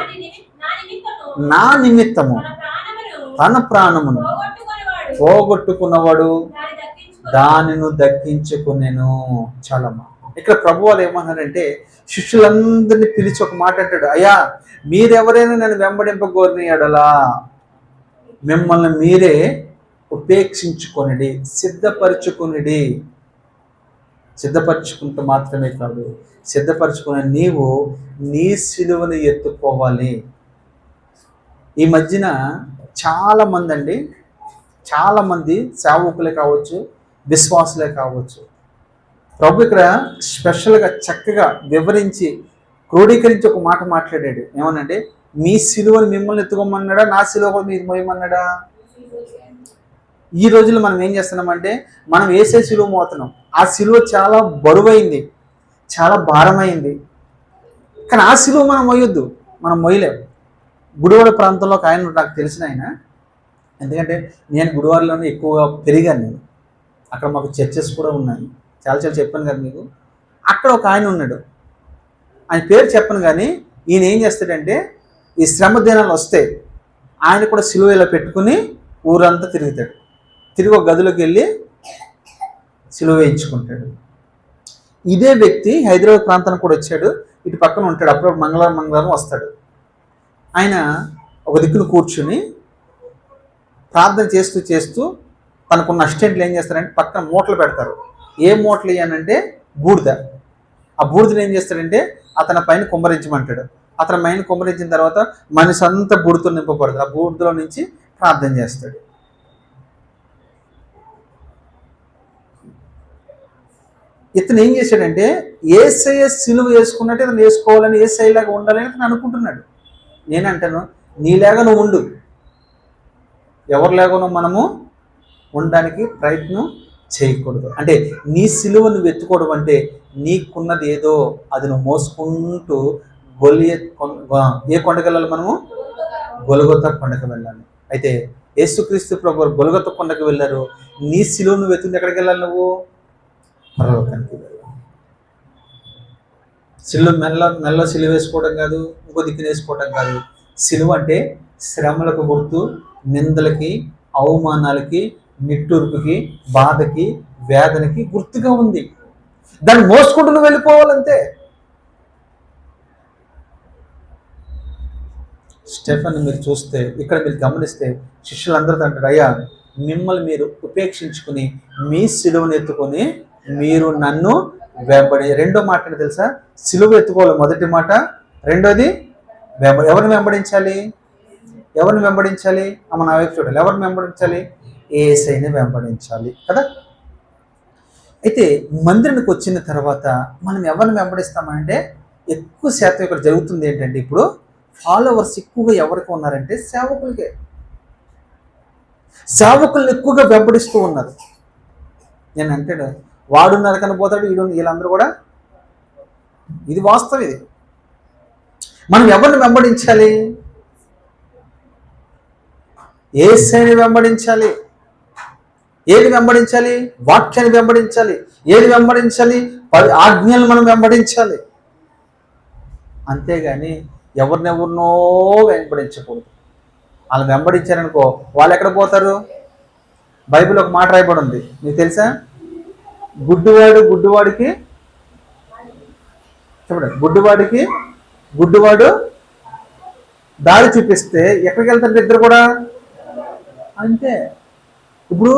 నా నిమిత్తము తన ప్రాణమును పోగొట్టుకున్నవాడు దానిని దక్కించుకునేను. చాలా ఇక్కడ ప్రభు వారు ఏమన్నారంటే, శిష్యులందరినీ పిలిచి ఒక మాట అంటాడు, అయ్యా మీరెవరైనా నన్ను వెంబడింపగోరిన ఎడలా మిమ్మల్ని మీరే ఉపేక్షించుకొనిడి, సిద్ధపరచుకుంటూ మాత్రమే కాదు, సిద్ధపరచుకునే నీవు నీ సిలువను ఎత్తుకోవాలి. ఈ మధ్యన చాలామంది సేవకులే కావచ్చు, విశ్వాసులే కావచ్చు, ప్రభు ఇక్కడ స్పెషల్గా చక్కగా వివరించి క్రోడీకరించి ఒక మాట మాట్లాడాడు. ఏమనంటే, మీ సిలువను మిమ్మల్ని ఎత్తుకోమన్నాడా, నా సిలువ మీరు మోయమన్నాడా? ఈ రోజుల్లో మనం ఏం చేస్తున్నామంటే, మనం వేసే సిలువ మోతున్నాం. ఆ సిలువ చాలా బరువైంది, చాలా భారమైంది. కానీ ఆ సిలువ మనం మోయొద్దు, మనం మోయలేము. గుడివాడ ప్రాంతంలో ఒక ఆయన నాకు తెలిసిన ఆయన, ఎందుకంటే నేను గుడివాడలోనే ఎక్కువగా పెరిగాను. నేను అక్కడ మాకు చర్చెస్ కూడా ఉన్నాయి, చాలా చెప్పాను కదా మీకు. అక్కడ ఒక ఆయన ఉన్నాడు, ఆయన పేరు చెప్పను కానీ ఈయన ఏం చేస్తాడంటే, ఈ శ్రమ దినాలు వస్తే ఆయన కూడా సిలువ ఇలా పెట్టుకుని ఊరంతా తిరుగుతాడు. తిరిగి ఒక గదిలోకి వెళ్ళి సిలువ వేయించుకుంటాడు. ఇదే వ్యక్తి హైదరాబాద్ ప్రాంతానికి కూడా వచ్చాడు, ఇటు పక్కన ఉంటాడు. అప్పుడప్పుడు మంగళవారం వస్తాడు. ఆయన ఒక దిక్కును కూర్చుని ప్రార్థన చేస్తూ తనకున్న అసిస్టెంట్లు ఏం చేస్తారంటే పక్కన మూటలు పెడతారు. ఏ మూటలు ఇయ్యానంటే బూడిద. ఆ బూడిదని ఏం చేస్తాడంటే అతని పైన కుమ్మరించమంటాడు. అతని మైండ్ కుమ్మరించిన తర్వాత మనిషి అంతా బూడితో నింపబడుతుంది. ఆ బూడిదలో నుంచి ప్రార్థన చేస్తాడు. ఇతను ఏం చేశాడంటే యేసయ్య సిలువ వేసుకున్నట్టు ఇతను వేసుకోవాలని, యేసయ్యలాగా ఉండాలని ఇతను అనుకుంటున్నాడు. నేనంటాను, నీలాగా నువ్వు ఉండు, ఎవరిలాగానో మనము ఉండడానికి ప్రయత్నం చేయకూడదు. అంటే నీ సిలువ నువ్వు ఎత్తుకోవడం అంటే నీకున్నది ఏదో అది నువ్వు మోసుకుంటూ ఏ కొండకి వెళ్ళాలి? మనము గొలగొతా కొండకు వెళ్ళాలి. అయితే యేసుక్రీస్తు ప్రభు గొలగొతా కొండకు వెళ్ళారు. నీ సిలువ నువ్వు ఎత్తుకుంది ఎక్కడికి వెళ్ళాలి? నువ్వు పరలోకానికి వెళ్ళాలి. సిలువ మెల్ల సిలువ వేసుకోవడం కాదు, ఇంకో దిక్కున వేసుకోవడం కాదు. సిలువ అంటే శ్రమలకు గుర్తు, నిందలకి, అవమానాలకి, నిట్టూర్పుకి, బాధకి, వేదనకి గుర్తుగా ఉంది. దాన్ని మోసుకుంటూ నువ్వు వెళ్ళిపోవాలంతే. స్టెఫెన్ మీరు చూస్తే, ఇక్కడ మీరు గమనిస్తే శిష్యులందరితో అంటాడు, అయ్యా మిమ్మల్ని మీరు ఉపేక్షించుకుని మీ సిలువను ఎత్తుకొని మీరు నన్ను వెంబడి. రెండో మాట ఏంటి తెలుసా? సిలువ ఎత్తుకోవాలి మొదటి మాట. రెండోది ఎవరిని వెంబడించాలి? ఎవరిని వెంబడించాలి? నా వైపు చూడాలి. ఎవరిని వెంబడించాలి? యేసయ్యని వెంబడించాలి కదా. అయితే మందిరానికి వచ్చిన తర్వాత మనం ఎవరిని వెంబడిస్తామంటే ఎక్కువ శాతం ఇక్కడ జరుగుతుంది ఏంటంటే, ఇప్పుడు ఫాలోవర్స్ ఎక్కువగా ఎవరికి ఉన్నారంటే సేవకులకే. సేవకుల్ని ఎక్కువగా వెంబడిస్తూ ఉన్నారు. నేను అంటాడు, వాడు నరకని పోతాడు, వీళ్ళందరూ కూడా. ఇది వాస్తవం. ఇది మనం ఎవరిని వెంబడించాలి? యేసయ్యని వెంబడించాలి. ఏది వెంబడించాలి? వాక్యాన్ని వెంబడించాలి. ఏది వెంబడించాలి? ఆజ్ఞలు మనం వెంబడించాలి. అంతేగాని ఎవరినెవరినో వెంబడించకూడదు. వాళ్ళు వెంబడించారనుకో, వాళ్ళు ఎక్కడ పోతారు? బైబిల్ ఒక మాట రాయబడి ఉంది, మీకు తెలుసా? గుడ్డివాడికి చెప్పండి, గుడ్డివాడు దారి చూపిస్తే ఎక్కడికి వెళ్తారు ఇద్దరు కూడా? అంతే. ఇప్పుడు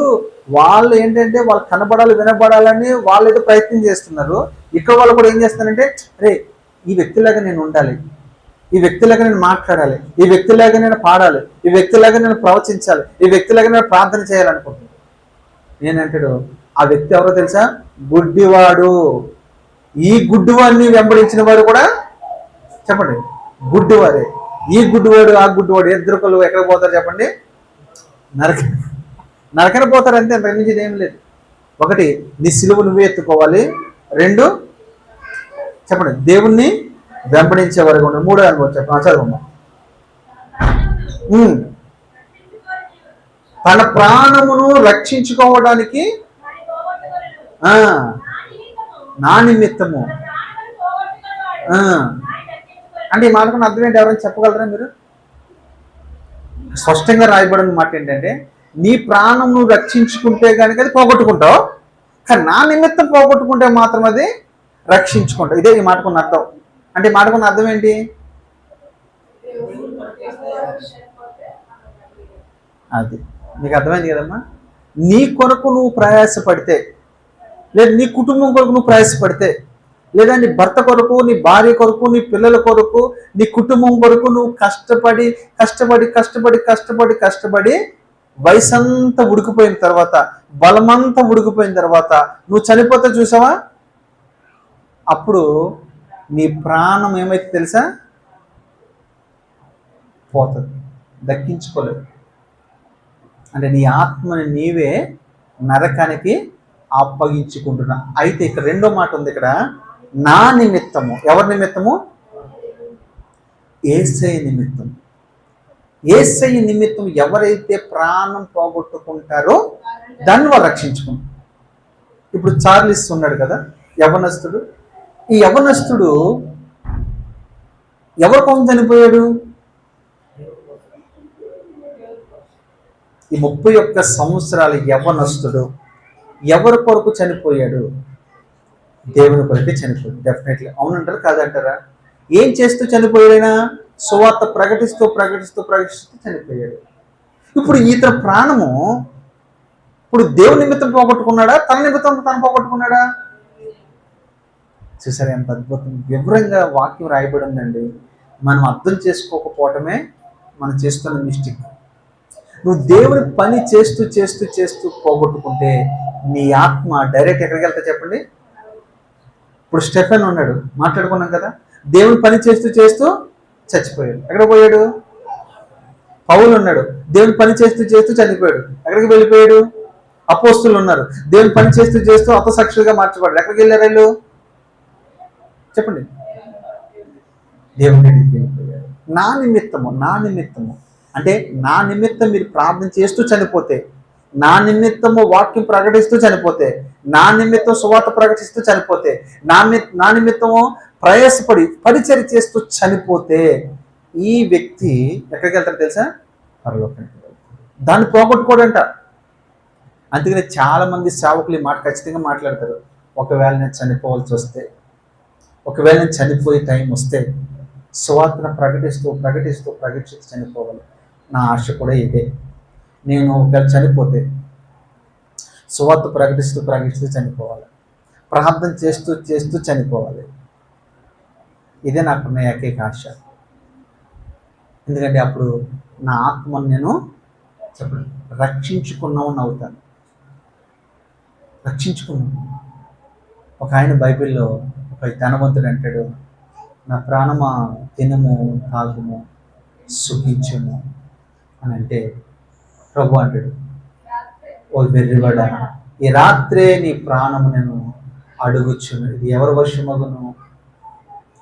వాళ్ళు ఏంటంటే వాళ్ళు కనబడాలి, వినబడాలని వాళ్ళు ఏదో ప్రయత్నం చేస్తున్నారు. ఇక్కడ వాళ్ళు కూడా ఏం చేస్తారంటే, అరే ఈ వ్యక్తిలాగా నేను ఉండాలి, ఈ వ్యక్తిలాగా నేను మాట్లాడాలి, ఈ వ్యక్తిలాగా నేను పాడాలి, ఈ వ్యక్తిలాగా నేను ప్రవచించాలి, ఈ వ్యక్తిలాగా నేను ప్రార్థన చేయాలనుకుంటున్నాను. నేనంటాడు, ఆ వ్యక్తి ఎవరో తెలుసా? గుడ్డివాడు. ఈ గుడ్డివాడిని వెంబడించిన వాడు కూడా చెప్పండి గుడ్డివాడే. ఈ గుడ్డివాడు ఆ గుడ్డివాడు ఇద్దరు ఎక్కడ పోతారు చెప్పండి? నరకన పోతారు. అంతే, అంత నుంచి ఏం లేదు. ఒకటి, నీ సిలువ నువ్వే ఎత్తుకోవాలి. రెండు, చెప్పండి దేవుణ్ణి వెంబడించే వరకు ఉండాలి. మూడో అనుభవం చెప్పండి. చదువు. తన ప్రాణమును రక్షించుకోవడానికి నా నిమిత్తము. అంటే ఈ మాటకు అర్థం ఏంటి? ఎవరైనా చెప్పగలరా మీరు? స్పష్టంగా రాయబడిన మాట ఏంటంటే, నీ ప్రాణం నువ్వు రక్షించుకుంటే కనుక అది పోగొట్టుకుంటావు, కానీ నా నిమిత్తం పోగొట్టుకుంటే మాత్రం అది రక్షించుకుంటావు. ఇదే ఈ మాటకున్న అర్థం. అంటే ఈ మాటకున్న అర్థం ఏంటి? అది నీకు అర్థమైంది కదమ్మా. నీ కొరకు నువ్వు ప్రయాసపడితే, లేదా నీ కుటుంబం కొరకు నువ్వు ప్రయాసపడితే, లేదా నీ భర్త కొరకు, నీ భార్య కొరకు, నీ పిల్లల కొరకు, నీ కుటుంబం కొరకు నువ్వు కష్టపడి కష్టపడి కష్టపడి కష్టపడి కష్టపడి వయసంతా ఉడికిపోయిన తర్వాత, బలమంతా ఉడికిపోయిన తర్వాత నువ్వు చనిపోతే చూసావా, అప్పుడు నీ ప్రాణం ఏమైతే తెలుసా? పోతుంది, దక్కించుకోలేదు. అంటే నీ ఆత్మని నీవే నరకానికి అప్పగించుకుంటున్నా. అయితే ఇక్కడ రెండో మాట ఉంది. ఇక్కడ నా నిమిత్తము. ఎవరి నిమిత్తము? యేసయ్య నిమిత్తం. యేసయ్య నిమిత్తం ఎవరైతే ప్రాణం పోగొట్టుకుంటారో దాన్ని వాళ్ళు రక్షించుకుంటారు. ఇప్పుడు చార్లిస్ ఉన్నాడు కదా, యవనస్తుడు. ఈ యవనస్తుడు ఎవరి కోసం చనిపోయాడు? ఈ 31 సంవత్సరాల యవనస్తుడు ఎవరి కొరకు చనిపోయాడు? దేవుని కొరకే చనిపోయాడు. డెఫినెట్లీ. అవునంటారా కాదంటారా? ఏం చేస్తూ చనిపోయాడైనా? సువార్త ప్రకటిస్తూ ప్రకటిస్తూ ప్రకటిస్తూ చనిపోయాడు. ఇప్పుడు ఇతర ప్రాణము ఇప్పుడు దేవుని నిమిత్తం పోగొట్టుకున్నాడా, తన నిమిత్తం తను పోగొట్టుకున్నాడా? చూసారా ఎంత అద్భుతం! వివరంగా వాక్యం రాయబడి ఉందండి. మనం అర్థం చేసుకోకపోవటమే మనం చేస్తున్న మిస్టేక్. నువ్వు దేవుని పని చేస్తూ చేస్తూ చేస్తూ పోగొట్టుకుంటే నీ ఆత్మ డైరెక్ట్ ఎక్కడికి వెళ్తా చెప్పండి. ఇప్పుడు స్టెఫెన్ ఉన్నాడు, మాట్లాడుకున్నాం కదా, దేవుని పని చేస్తూ చేస్తూ చచ్చిపోయాడు. ఎక్కడ పోయాడు? పౌలు ఉన్నాడు, దేవుని పని చేస్తూ చేస్తూ చనిపోయాడు. ఎక్కడికి వెళ్ళిపోయాడు? అపోస్తులు ఉన్నారు, దేవుని పని చేస్తూ చేస్తూ అపసాక్షులుగా మార్చబడ్డాడు. ఎక్కడికి వెళ్ళారు వీళ్ళు చెప్పండి? దేవుని దగ్గరికి వెళ్ళిపోయారు. నా నిమిత్తము అంటే నా నిమిత్తం మీరు ప్రార్థన చేస్తూ చనిపోతే, నా నిమిత్తము వాక్యం ప్రకటిస్తూ చనిపోతే, నా నిమిత్తం సువార్త ప్రకటిస్తూ చనిపోతే, నా నిమిత్తము ప్రయాసపడి పరిచర్య చేస్తూ చనిపోతే ఈ వ్యక్తి ఎక్కడికి వెళ్తారు తెలుసా? పరలోకానికి వెళ్తారు. దాన్ని పోగొట్టుకోడంట. అందుకని చాలా మంది సేవకులు ఈ మాట ఖచ్చితంగా మాట్లాడతారు. ఒకవేళ నేను చనిపోవాల్సి వస్తే, ఒకవేళ నేను చనిపోయే టైం వస్తే సువార్తను ప్రకటిస్తూ చనిపోవాలి. నా ఆశ కూడా ఇదే. నేను ఒకవేళ చనిపోతే సువార్త ప్రకటిస్తూ చనిపోవాలి, ప్రార్థన చేస్తూ చనిపోవాలి. ఇదే నాకున్న ఏకైక ఆశ. ఎందుకంటే అప్పుడు నా ఆత్మను నేను చెప్పండి రక్షించుకున్నామని అవుతాను. రక్షించుకున్నాను. ఒక ఆయన బైబిల్లో ఒక ధనవంతుడు అంటాడు, నా ప్రాణమా తినము తాగుము సుఖించుము అని అంటే, ప్రభు అంటాడు, ఓ వెర్రివాడా, ఈ రాత్రే నీ ప్రాణము నేను అడుగుచును, ఇది ఎవరి వశమగును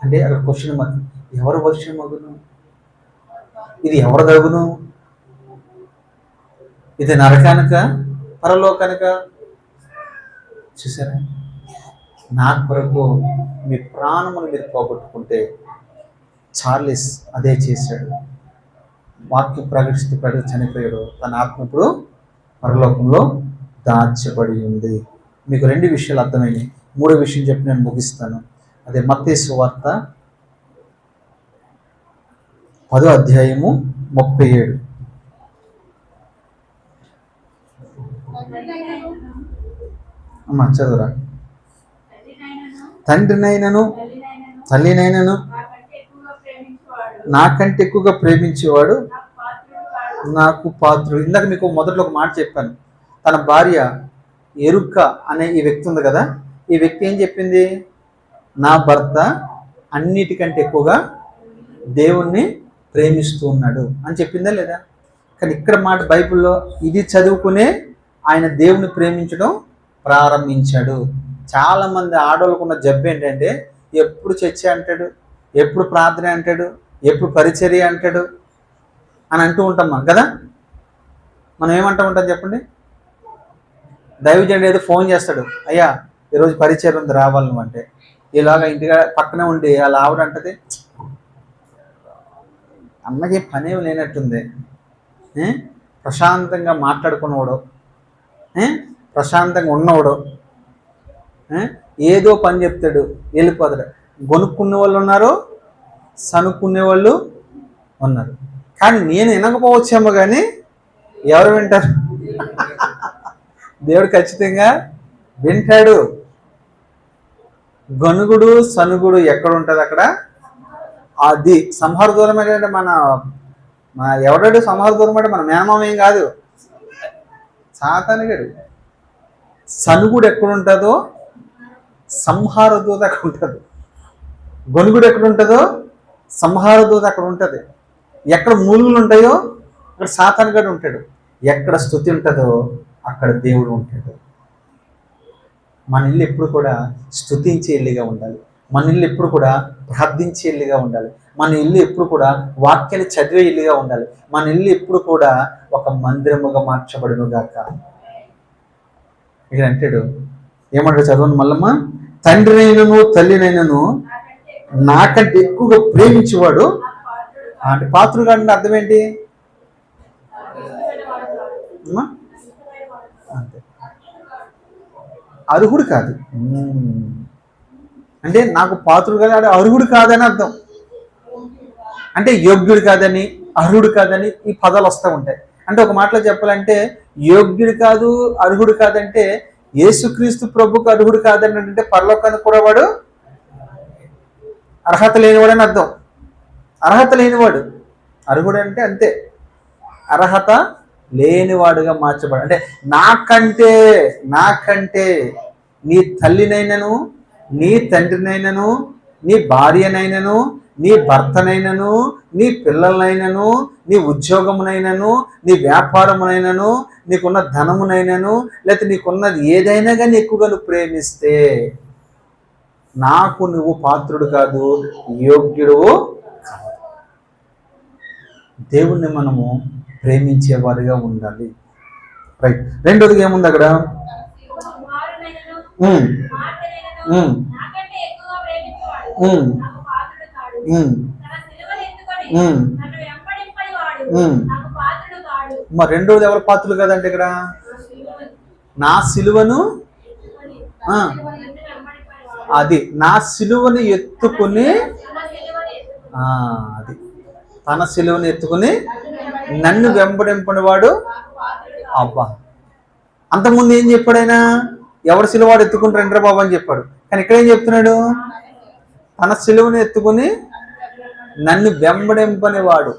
అంటే అక్కడ క్వశ్చన్ మార్క్, ఎవరి వశమగును, ఇది ఎవరు దగును, ఇది నరకానిక పరలోకానిక? చూసారా? నా కొరకు మీ ప్రాణమును మీరు పోగొట్టుకుంటే చార్లెస్ అదే చేశాడు. వాక్యం ప్రకటిస్తూ చనిపోయాడు. తన ఆత్మ ఇప్పుడు పరలోకంలో దాచబడి ఉంది. మీకు 2 విషయాలు అర్థమైనాయి. 3వ విషయం చెప్పి నేను ముగిస్తాను. అదే మత్తయి సువార్త 10వ అధ్యాయము 37. అమ్మా చదువురా. తండ్రినైనను తల్లినైనను నాకంటే ఎక్కువగా ప్రేమించేవాడు నాకు పాత్రుడు. ఇందాక మీకు మొదట్లో ఒక మాట చెప్పాను. తన భార్య ఎరుక్క అనే ఈ వ్యక్తి ఉంది కదా, ఈ వ్యక్తి ఏం చెప్పింది? నా భర్త అన్నిటికంటే ఎక్కువగా దేవుణ్ణి ప్రేమిస్తూ ఉన్నాడు అని చెప్పిందా లేదా? కానీ ఇక్కడ మాట బైబిల్లో ఇది చదువుకునే ఆయన దేవుని ప్రేమించడం ప్రారంభించాడు. చాలామంది ఆడవాళ్ళకు ఉన్న జబ్బు ఏంటంటే ఎప్పుడు చర్చ అంటాడు, ఎప్పుడు ప్రార్థన అంటాడు, ఎప్పుడు పరిచర్య అంటాడు అని అంటూ ఉంటాం మనం కదా. మనం ఏమంటూ ఉంటాం చెప్పండి? దైవజనుడు ఏదో ఫోన్ చేస్తాడు, అయ్యా ఈరోజు పరిచర్య ఉంది రావాలి నువ్వు అంటే, ఇలాగా ఇంటిగా పక్కనే ఉండి అలా ఆవిడ అంటది, అన్నకి పనేమి లేనట్టుంది, ప్రశాంతంగా మాట్లాడుకున్నవాడు, ప్రశాంతంగా ఉన్నవాడు ఏదో పని చెప్తాడు వెళ్ళిపోతాడు. కొనుక్కునే వాళ్ళు ఉన్నారు, సనుక్కునే వాళ్ళు ఉన్నారు. కానీ నేను వినకపోవచ్చేమో కానీ ఎవరు వింటారు? దేవుడు ఖచ్చితంగా వింటాడు. గనుగుడు సనుగుడు ఎక్కడ ఉంటుంది అక్కడ అది సంహార దూరం అంటే మన ఎవడాడు సంహార దూరం అంటే మన మేనమామ ఏం కాదు, సాతానుగాడు. సనుగుడు ఎక్కడ ఉంటుందో సంహార దూత అక్కడ ఉంటుంది. గొనుగుడు ఎక్కడ ఉంటుందో సంహార దూత అక్కడ ఉంటుంది. ఎక్కడ మూలుగులు ఉంటాయో అక్కడ సాతానుగాడు ఉంటాడు. ఎక్కడ స్తుతి ఉంటుందో అక్కడ దేవుడు ఉంటాడు. మన ఇల్లు ఎప్పుడు కూడా స్తుతించే ఇల్లుగా ఉండాలి. మన ఇల్లు ఎప్పుడు కూడా ప్రార్థించే ఇల్లుగా ఉండాలి. మన ఇల్లు ఎప్పుడు కూడా వాక్యాన్ని చదివే ఇల్లుగా ఉండాలి. మన ఇల్లు ఎప్పుడు కూడా ఒక మందిరముగా మార్చబడును గాక. ఇక్కడ అంటాడు, ఏమంటాడు చదవండి మల్లమ్మ, తండ్రినైనను తల్లినైనను నాకంటే ఎక్కువగా ప్రేమించేవాడు అంటే పాత్రుడు అంటే అర్థం ఏంటి? అంతే, అర్హుడు కాదు అంటే నాకు పాత్రుడు కాదు, అర్హుడు కాదని అర్థం. అంటే యోగ్యుడు కాదని, అర్హుడు కాదని ఈ పదాలు వస్తూ ఉంటాయి. అంటే ఒక మాటలో చెప్పాలంటే యోగ్యుడు కాదు, అర్హుడు కాదంటే యేసుక్రీస్తు ప్రభుకు అర్హుడు కాదని అంటే పరలోకానికి కూడా వాడు అర్హత లేనివాడని అర్థం. అర్హత లేనివాడు. అర్హుడు అంటే అంతే, అర్హత లేనివాడుగా మార్చబడు. అంటే నాకంటే నీ తల్లినైనను, నీ తండ్రినైనను, నీ భార్యనైనను, నీ భర్తనైనను, నీ పిల్లలనైనను, నీ ఉద్యోగమునైనను, నీ వ్యాపారమునైనను, నీకున్న ధనమునైనను, లేకపోతే నీకున్నది ఏదైనా కానీ ఎక్కువగా నువ్వు ప్రేమిస్తే నాకు నువ్వు పాత్రుడు కాదు, యోగ్యుడు. దేవుణ్ణి మనము ప్రేమించేవారిగా ఉండాలి. రైట్. రెండోదిగా ఏముంది అక్కడ? మరి రెండోది ఎవరు పాత్రలు కదంటే ఇక్కడ? నా సిలువను, అది నా సిలువను ఎత్తుకుని, అది తన సిలువను ఎత్తుకుని నన్ను వెంబడింపనివాడు. అబ్బా, అంతకుముందు ఏం చెప్పాడు ఆయన? ఎవరు సిలువాడు ఎత్తుకుని రండి బాబు అని చెప్పాడు. కానీ ఇక్కడ ఏం చెప్తున్నాడు? తన సిలువను ఎత్తుకుని నన్ను వెంబడింపనివాడు.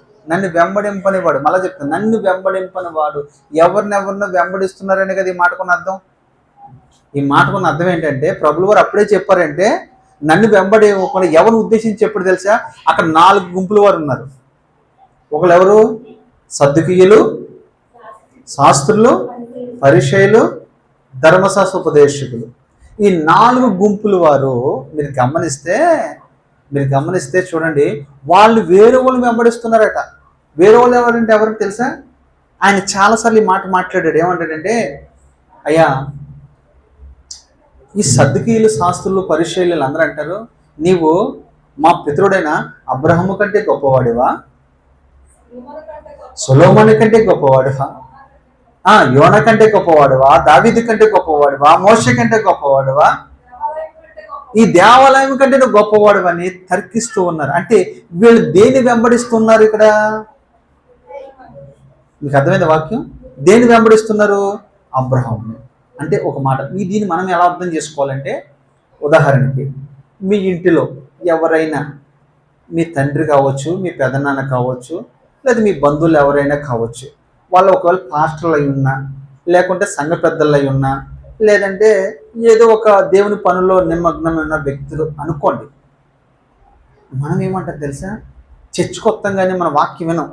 మళ్ళా చెప్తాను, నన్ను వెంబడింపనివాడు. ఎవరినెవరినో వెంబడిస్తున్నారనే కదా ఈ మాటకున్న అర్థం. ఈ మాటకున్న అర్థం ఏంటంటే, ప్రభులు వారు అప్పుడే చెప్పారంటే నన్ను వెంబడి ఎవరిని ఉద్దేశించి చెప్పాడు తెలుసా? అక్కడ 4 గుంపుల వారు ఉన్నారు. ఒకళ్ళు ఎవరు? సద్దుకీయులు, శాస్త్రులు, పరిసయ్యులు, ధర్మశాస్త్ర ఉపదేశకులు. ఈ 4 గుంపుల వారు మీరు గమనిస్తే చూడండి, వాళ్ళు వేరే వాళ్ళు వెంబడిస్తున్నారట. వేరే వాళ్ళు ఎవరంటే ఎవరికి తెలుసా? ఆయన చాలాసార్లు ఈ మాట మాట్లాడాడు. ఏమంటాడంటే, అయ్యా ఈ సద్దుకీయులు, శాస్త్రులు, పరిసయ్యులు అందరూ అంటారు, నీవు మా పితరుడైన అబ్రహము కంటే గొప్పవాడివా, సొలొమోను కంటే గొప్పవాడివా, యోన కంటే గొప్పవాడివా, దావీదు కంటే గొప్పవాడివా, మోషే కంటే గొప్పవాడివా, ఈ దేవాలయం కంటే నువ్వు గొప్పవాడివా అని తర్కిస్తూ ఉన్నారు. అంటే వీళ్ళు దేన్ని వెంబడిస్తున్నారు? ఇక్కడ మీకు అర్థమైంది వాక్యం? దేన్ని వెంబడిస్తున్నారు? అబ్రహాముని. అంటే ఒక మాట, దీన్ని మనం ఎలా అర్థం చేసుకోవాలంటే, ఉదాహరణకి మీ ఇంటిలో ఎవరైనా, మీ తండ్రి కావచ్చు, మీ పెదనాన్న కావచ్చు, లేదా మీ బంధువులు ఎవరైనా కావచ్చు, వాళ్ళు ఒకవేళ పాస్టర్లు అయి ఉన్నా, లేకుంటే సంఘ పెద్దలు అయి ఉన్నా, లేదంటే ఏదో ఒక దేవుని పనుల్లో నిమగ్నమైన వ్యక్తులు అనుకోండి. మనం ఏమంటారు తెలుసా? చర్చకొత్తంగానే మన వాక్యం వినం.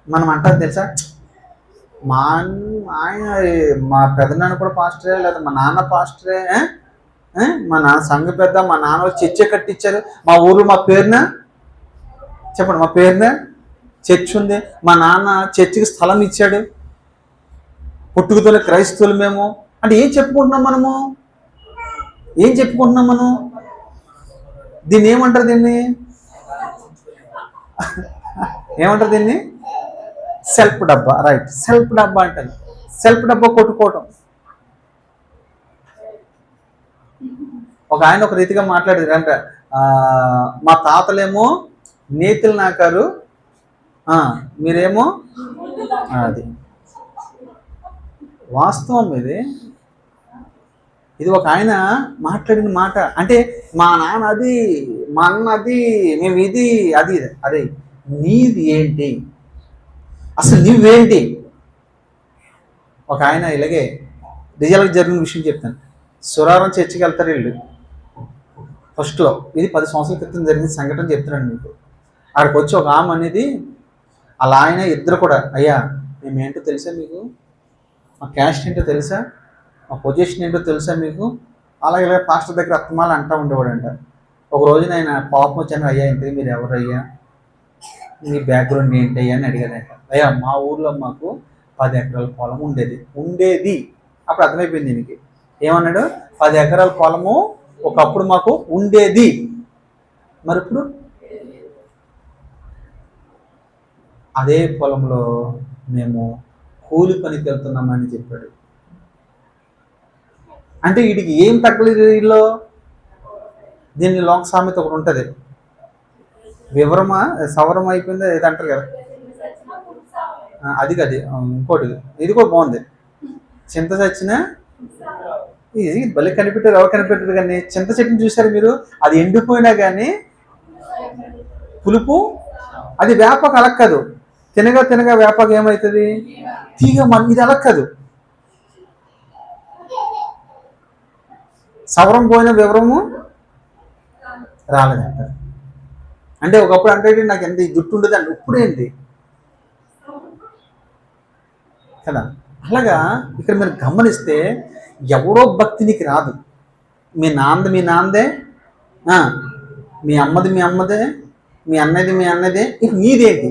మనం అంటారు తెలుసా, మా పెదనాన్న కూడా పాస్టరే, లేదా మా నాన్న పాస్టరే, మా నాన్న సంఘ పెద్ద, మా నాన్న చర్చే కట్టించారు, మా ఊర్లో మా పేరున చెప్పండి, మా పేరున చర్చ్ ఉంది, మా నాన్న చర్చికి స్థలం ఇచ్చాడు, పుట్టుకతోనే క్రైస్తవులు మేము అంటే ఏం చెప్పుకుంటున్నాం మనం? దీన్ని ఏమంటారు? దీన్ని సెల్ఫ్ డబ్బా. రైట్, సెల్ఫ్ డబ్బా అంటారు. సెల్ఫ్ డబ్బా కొట్టుకోవటం. ఒక ఆయన ఒక రీతిగా మాట్లాడారు అంటే, మా తాతలేమో నేతులు నాకారు, మీరేమో అది వాస్తవం. ఇది ఒక ఆయన మాట్లాడిన మాట. అంటే మా నాన్న అది, మా అన్న అది, మేము ఇది, అది. అరే నీది ఏంటి అసలు? నువ్వేంటి? ఒక ఆయన ఇలాగే రిజల్ట్ జరిగిన విషయం చెప్తాను. సురారం చర్చికి వెళ్తారు వీళ్ళు ఫస్ట్లో. ఇది 10 సంవత్సరాల క్రితం జరిగిన సంఘటన చెప్తున్నాను మీకు. అక్కడికి వచ్చి ఒక ఆమె అనేది, అలా ఆయన ఇద్దరు కూడా, అయ్యా మేమేంటో తెలుసా మీకు, మా క్యాస్ట్ ఏంటో తెలుసా, మా పొజిషన్ ఏంటో తెలుసా మీకు, అలాగే పాస్టర్ దగ్గర అత్తమాలు అంటూ ఉండేవాడంట. ఒక రోజున ఆయన పాపం వచ్చాను, అయ్యా ఇంతకీ మీరు ఎవరయ్యా, మీ బ్యాక్గ్రౌండ్ ఏంటయ్యా అని అడిగాడంట. అయ్యా మా ఊర్లో మాకు 10 ఎకరాల పొలం ఉండేది. అప్పుడు అర్థమైపోయింది దీనికి. ఏమన్నాడు? 10 ఎకరాల పొలము ఒకప్పుడు మాకు ఉండేది, మరి ఇప్పుడు అదే పొలంలో మేము కూలి పనికి వెళ్తున్నామని చెప్పాడు. అంటే వీడికి ఏం తగ్గలేదు వీళ్ళు. దీన్ని లోక సామెత ఒకటి ఉంటుంది, వివరమా సవరం అయిపోయిందా ఏదో అంటారు కదా, అది కది ఇంకోటి. ఇది కూడా బాగుంది. చింత చచ్చిన ఇది భలే కనిపెట్టారు. ఎవరు కనిపెట్టారు? కానీ చింత చెట్టుని చూసారు మీరు? అది ఎండిపోయినా కానీ పులుపు, అది వేపకు అలక్కదు. తినగా తినగా వేపకు ఏమవుతుంది? తీగ. ఇది అలక్కదు. సవరం పోయిన వివరము రాలేదంటారు. అంటే ఒకప్పుడు అంటే నాకు ఎంత జుట్టు ఉండదండి, ఇప్పుడేంటి కదా. అలాగా ఇక్కడ మీరు గమనిస్తే ఎవరో భక్తి నీకు రాదు. మీ నాన్నదే, మీ అమ్మదే, మీ అన్నదే. ఇక నీదేంటి?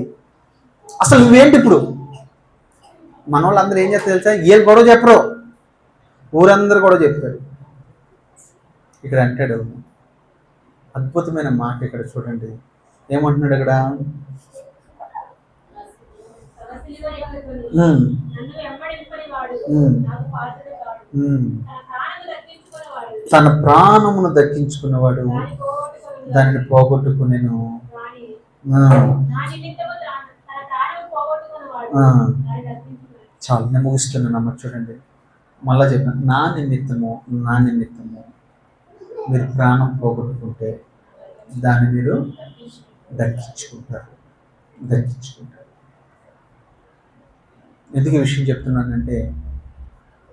అసలు నువ్వేంటి ఇప్పుడు? మన వాళ్ళందరూ ఏం చేస్తారు తెలుసా? ఏం గొడవ చెప్పరు, ఊరందరూ కూడా చెప్తారు. ఇక్కడ అంటాడు అద్భుతమైన మాట. ఇక్కడ చూడండి ఏమంటున్నాడు ఇక్కడ. తన ప్రాణమును దక్కించుకున్నవాడు దానిని పోగొట్టుకునేను. చాలు, నేను ముగిస్తున్నాను. చూడండి మళ్ళా చెప్పాను, నా నిమిత్తము మీరు ప్రాణం పోగొట్టుకుంటే దాన్ని మీరు దక్కించుకుంటారు. ఎందుకు ఈ విషయం చెప్తున్నానంటే,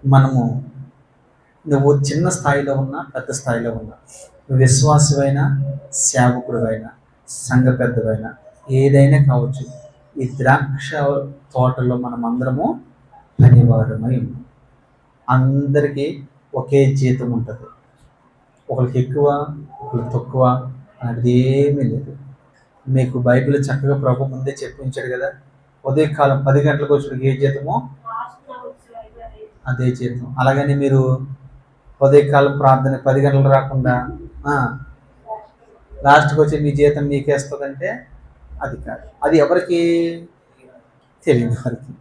మనము నువ్వు చిన్న స్థాయిలో ఉన్నా, పెద్ద స్థాయిలో ఉన్నా, విశ్వాసమైనా, సేవకుడువైనా, సంఘ పెద్దవైనా, ఏదైనా కావచ్చు, ఈ ద్రాక్ష తోటలో మనం అందరము పనివారమై ఉన్నాం. అందరికీ ఒకే జీతం ఉంటుంది. ఒకరికి ఎక్కువ, ఒకరికి తక్కువ అనేది ఏమీ లేదు. మీకు బైబిల్ చక్కగా ప్రభు ముందే చెప్పించాడు కదా, ఉదయకాలం 10 గంటలకు వచ్చి ఏ జీతమో అదే జీతం. అలాగని మీరు ఉదయకాలం ప్రార్థన 10 గంటలు రాకుండా లాస్ట్కి వచ్చి మీ జీతం మీకేస్తుందంటే అది కాదు. అది ఎవరికి తెలియని వారికి.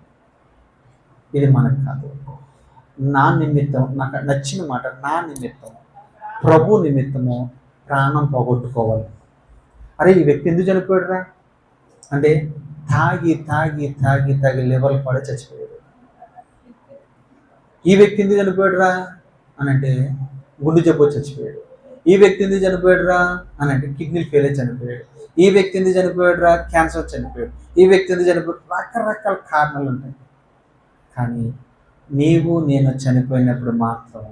ఇది మనకు కాదు. నా నిమిత్తం, నాకు నచ్చిన మాట, నా నిమిత్తం, ప్రభు నిమిత్తము ప్రాణం పోగొట్టుకోవాలి. అరే ఈ వ్యక్తి ఎందుకు చనిపోయాడురా అంటే, తాగి లెవెల్ పడి చచ్చిపోయాడు. ఈ వ్యక్తి ఎందుకు చనిపోయాడురా అని అంటే, గుండె జబ్బు చచ్చిపోయాడు. ఈ వ్యక్తి ఎందుకు చనిపోయాడురా అని అంటే, కిడ్నీలు ఫెయిల్ అయి చనిపోయాడు. ఈ వ్యక్తి ఎందుకు చనిపోయాడురా, క్యాన్సర్ చనిపోయాడు. ఈ వ్యక్తి ఎందుకు చనిపోయాడు, రకరకాల కారణాలు ఉంటాయి. కానీ నీవు నేను చనిపోయినప్పుడు మాత్రం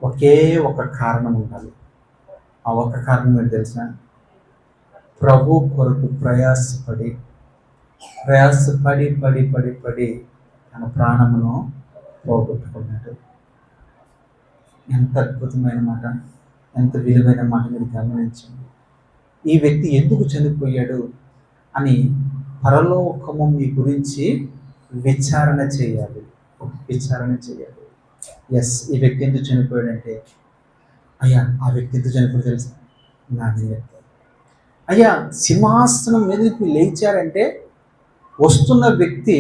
ఒకే ఒక కారణం ఉండాలి. ఆ ఒక కారణం ఏంటి తెలుసా? ప్రభు కొరకు ప్రయాసపడి తన ప్రాణమును పోగొట్టుకున్నాడు. ఎంత అద్భుతమైన మాట, ఎంత విలువైన మాట మీరు గమనించండి. ఈ వ్యక్తి ఎందుకు చనిపోయాడు అని పరలోకము మీ గురించి విచారణ చేయాలి. ఎస్, ఈ వ్యక్తి ఎందుకు చనిపోయాడంటే, అయ్యా ఆ వ్యక్తి ఎందుకు చనిపోయాడు తెలుసా? నా నిమిత్తం. అయ్యా సింహాసనం మీదకి లేచారంటే వస్తున్న వ్యక్తి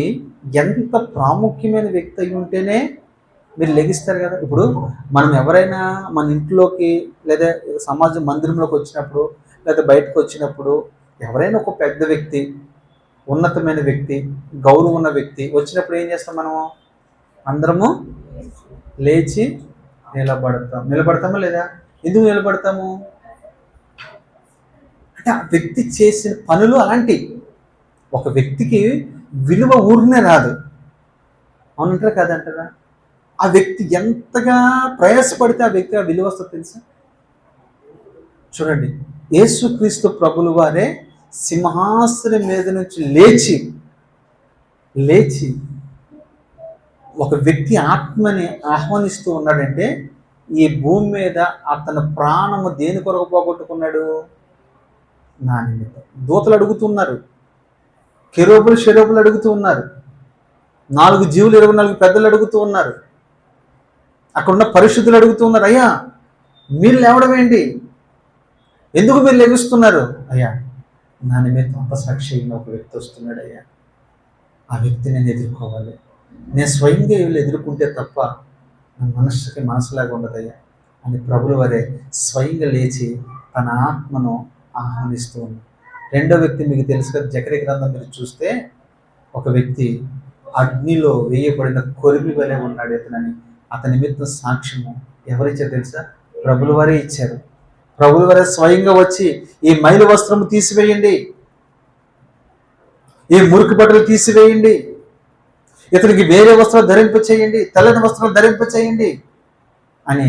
ఎంత ప్రాముఖ్యమైన వ్యక్తి అయి ఉంటేనే మీరు లెగిస్తారు కదా. ఇప్పుడు మనం ఎవరైనా మన ఇంట్లోకి లేదా సమాజ మందిరంలోకి వచ్చినప్పుడు లేదా బయటకు వచ్చినప్పుడు ఎవరైనా ఒక పెద్ద వ్యక్తి, ఉన్నతమైన వ్యక్తి, గౌరవం ఉన్న వ్యక్తి వచ్చినప్పుడు ఏం చేస్తాం? మనము అందరము లేచి నిలబడతామా లేదా? ఎందుకు నిలబడతాము అంటే ఆ వ్యక్తి చేసిన పనులు అలాంటి. ఒక వ్యక్తికి విలువ ఊరినే రాదు, అవునంటారా కాదంటారా? ఆ వ్యక్తి ఎంతగా ప్రయాసపడితే ఆ వ్యక్తి ఆ విలువ వస్తుంది తెలుసా? చూడండి, యేసుక్రీస్తు ప్రభులు వారే సింహాసనం మీద నుంచి లేచి ఒక వ్యక్తి ఆత్మని ఆహ్వానిస్తూ ఉన్నాడంటే, ఈ భూమి మీద అతని ప్రాణము దేని కొరకు పోగొట్టుకున్నాడు? నా నిమిత్తం. దూతలు అడుగుతున్నారు, కెరూబులు అడుగుతూ ఉన్నారు, 4 జీవులు 24 పెద్దలు అడుగుతూ ఉన్నారు, అక్కడున్న పరిశుద్ధులు అడుగుతూ ఉన్నారు, అయ్యా మీరు లేవడం ఏంటి? ఎందుకు మీరు లెగుస్తున్నారు? అయ్యా నా నిమిత్తం అంత సాక్షి అయిన ఒక వ్యక్తి వస్తున్నాడు అయ్యా, ఆ వ్యక్తిని నేను ఎదుర్కోవాలి. నేను స్వయంగా వీళ్ళు ఎదుర్కొంటే తప్ప నా మనసులాగా ఉండదయ్యా అని ప్రభుల వారే స్వయంగా లేచి తన ఆత్మను ఆహ్వానిస్తూ ఉన్నాడు. రెండో వ్యక్తి మీకు తెలుసు కదా, జకరియా గ్రంథం మీరు చూస్తే ఒక వ్యక్తి అగ్నిలో వేయబడిన కొరిమి వలె ఉన్నాడు అతనని. అతని నిమిత్తం సాక్ష్యము ఎవరిచ్చారు తెలుసా? ప్రభుల వారే ఇచ్చారు. ప్రభువు వారే స్వయంగా వచ్చి ఈ మైలు వస్త్రము తీసివేయండి, ఈ మురికి బట్టలు తీసివేయండి, ఇతనికి వేరే వస్త్రాలు ధరింప చేయండి, తెల్లని వస్త్రాలు ధరింప చేయండి అని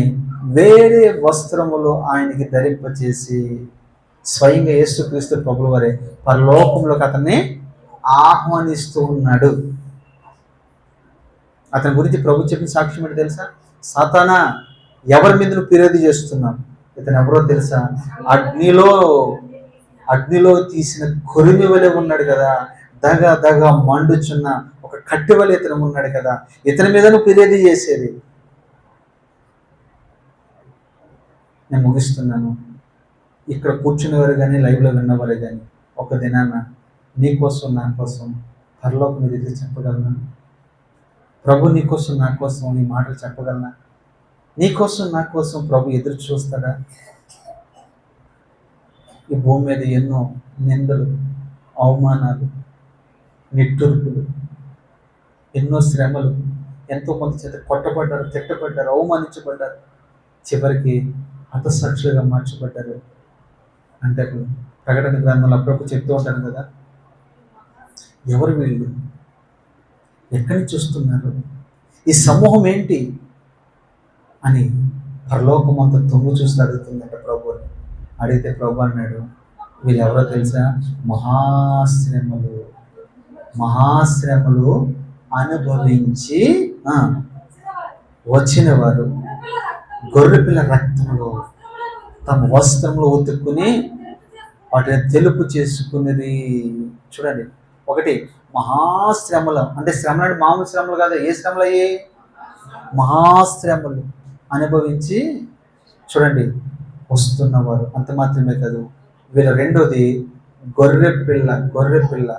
వేరే వస్త్రములు ఆయనకి ధరింప చేసి స్వయంగా యేసుక్రీస్తు ప్రభుల వారే పరలోకంలోకి అతన్ని ఆహ్వానిస్తూ ఉన్నాడు. అతని గురించి ప్రభు చెప్పిన సాక్ష్యం ఏంటి తెలుసా? సాతానా, ఎవరి మీద నువ్వు ఫిర్యాదు చేస్తున్నావు? ఇతను ఎవరో తెలుసా? అగ్నిలో తీసిన కొరిమి వలె ఉన్నాడు కదా, దగ దగ మండుచున్న ఒక కట్టె వలె ఇతను ఉన్నాడు కదా, ఇతని మీద నువ్వు ఫిర్యాదు చేసేది. నేను ముగిస్తున్నాను. ఇక్కడ కూర్చునేవారు కానీ లైవ్లో విన్నవారు కానీ ఒక దినాన నీకోసం నా కోసం పరలోకం మీద ఎదురు చెప్పగలనా? ప్రభు నీకోసం నా కోసం నీ మాటలు చెప్పగలనా? నీకోసం నా కోసం ప్రభు ఎదురు చూస్తాడా? ఈ భూమి మీద ఎన్నో నిందలు, అవమానాలు, నిట్టూర్పులు, ఎన్నో శ్రమలు, ఎంతోమంది చేత కొట్టబడ్డారు, తిట్టబడ్డారు, అవమానించబడ్డారు, చివరికి హతసాక్షులుగా మార్చబడ్డారు. అంటే ప్రకటన గ్రంథంలో అప్పుడప్పుడు చెప్తూ ఉంటాను కదా, ఎవరు వీళ్ళు, ఎక్కడి నుంచి వస్తున్నారు, ఈ సమూహం ఏంటి అని పరలోకం అంతా తొంగు చూసి అడుగుతుందంట ప్రభు. అడిగితే ప్రభు అన్నాడు, వీళ్ళు ఎవరో తెలుసా? మహాశ్రమలు అనుభవించి వచ్చిన వారు, గొర్రెపిల్ల రక్తంలో తమ వస్త్రంలో ఉతుక్కుని వాటిని తెలుపు చేసుకునేది. చూడండి, ఒకటి మహాశ్రమలు, అంటే శ్రమలు అంటే మామూలు శ్రమలు కాదు. ఏ శ్రమలు అయ్యి? మహాశ్రమలు అనుభవించి చూడండి వస్తున్నవారు. అంత మాత్రమే కాదు, వీళ్ళ రెండోది గొర్రెపిల్ల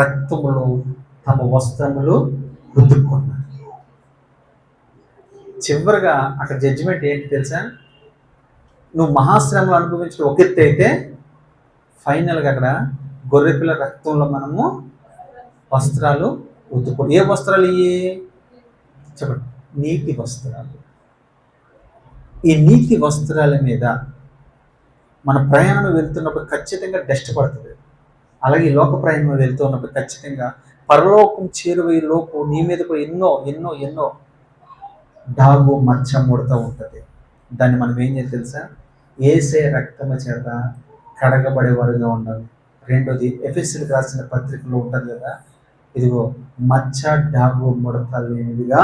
రక్తములు తమ వస్త్రములు ఉతుక్కున్నారు. చివరిగా అక్కడ జడ్జిమెంట్ ఏంటి తెలుసా? నువ్వు మహాశ్రమలు అనుభవించడం ఒక ఎత్తు అయితే, ఫైనల్గా అక్కడ గొర్రెపిల్ల రక్తంలో మనము వస్త్రాలు ఉతుక్కో. ఏ వస్త్రాలు ఇవి చెప్పండి? నీతి వస్త్రాలు. ఈ నీతి వస్త్రాల మీద మన ప్రయాణం వెళ్తున్నప్పుడు ఖచ్చితంగా డస్ట్ పడుతుంది. అలాగే ఈ లోక ప్రయాణం వెళ్తున్నప్పుడు ఖచ్చితంగా పరలోకం చేరువై లోపు నీ మీద కూడా ఎన్నో ఎన్నో ఎన్నో డాగు మచ్చ ముడతా ఉంటుంది. దాన్ని మనం ఏం చేయాలి తెలుసా? యేసే రక్తము చేత కడగబడేవారుగా ఉండాలి. రెండోది ఎఫెసీయులకు రాసిన పత్రికలో ఉంటుంది కదా, ఇదిగో మచ్చ డాగు ముడత లేనిదిగా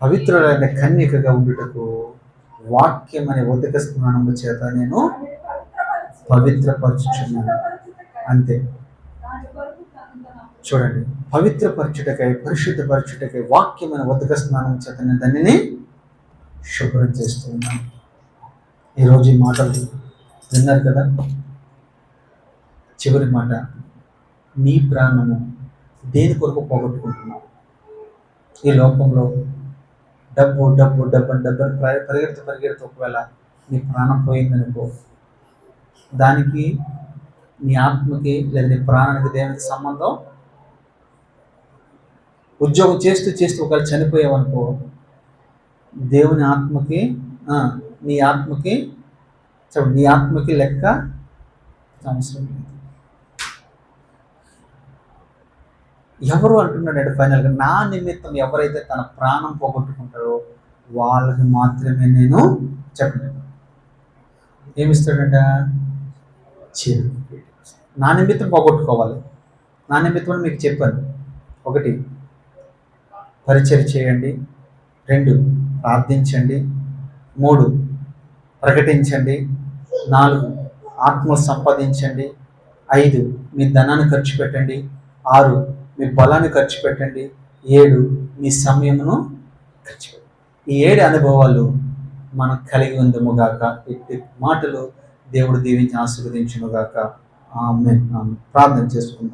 పవిత్రులైన కన్యకగా ఉండుటకు వాక్యం అనే ఉదక స్నానము చేత నేను పవిత్రపరచుచున్నాను. అంతే. చూడండి, పవిత్రపరచుటకై, పరిశుద్ధపరచుటకై వాక్యం అనే ఉదక స్నానం చేత నేను దానిని శుభ్రం చేస్తూ ఉన్నాను. ఈరోజు ఈ మాటలు విన్నారు కదా. చివరి మాట, నీ ప్రాణము దేని కొరకు పోగొట్టుకుంటున్నావు? ఈ లోకంలో డబ్బు డబ్బు డబ్బు డబ్బు పరిగెడుతూ ఒకవేళ నీ ప్రాణం పోయిందనుకో, దానికి నీ ఆత్మకి లేదా నీ ప్రాణానికి దేవునికి సంబంధం. ఉద్యోగం చేస్తూ చేస్తూ ఒకవేళ చనిపోయావనుకో, దేవుని ఆత్మకి నీ ఆత్మకి లెక్క అవసరం లేదు. ఎవరు అంటున్నాడంటే ఫైనల్గా, నా నిమిత్తం ఎవరైతే తన ప్రాణం పోగొట్టుకుంటారో వాళ్ళకి మాత్రమే నేను చెప్పను. ఏమిస్తాడంట? నా నిమిత్తం పోగొట్టుకోవాలి. నా నిమిత్తం మీకు చెప్పాను. 1, పరిచయం చేయండి. 2, ప్రార్థించండి. 3, ప్రకటించండి. 4, ఆత్మ సంపాదించండి. 5, మీ ధనాన్ని ఖర్చు పెట్టండి. 6, మీ బలాన్ని ఖర్చు పెట్టండి. 7, మీ సమయమును ఖర్చు పెట్టండి. ఈ 7 అనుభవాలు మనం కలిగి ఉందముగాక. ఇట్టి మాటలు దేవుడు దీవించి ఆశీర్వదించునుగాక. ఆమేన్. ప్రార్థన చేసుకుందాం.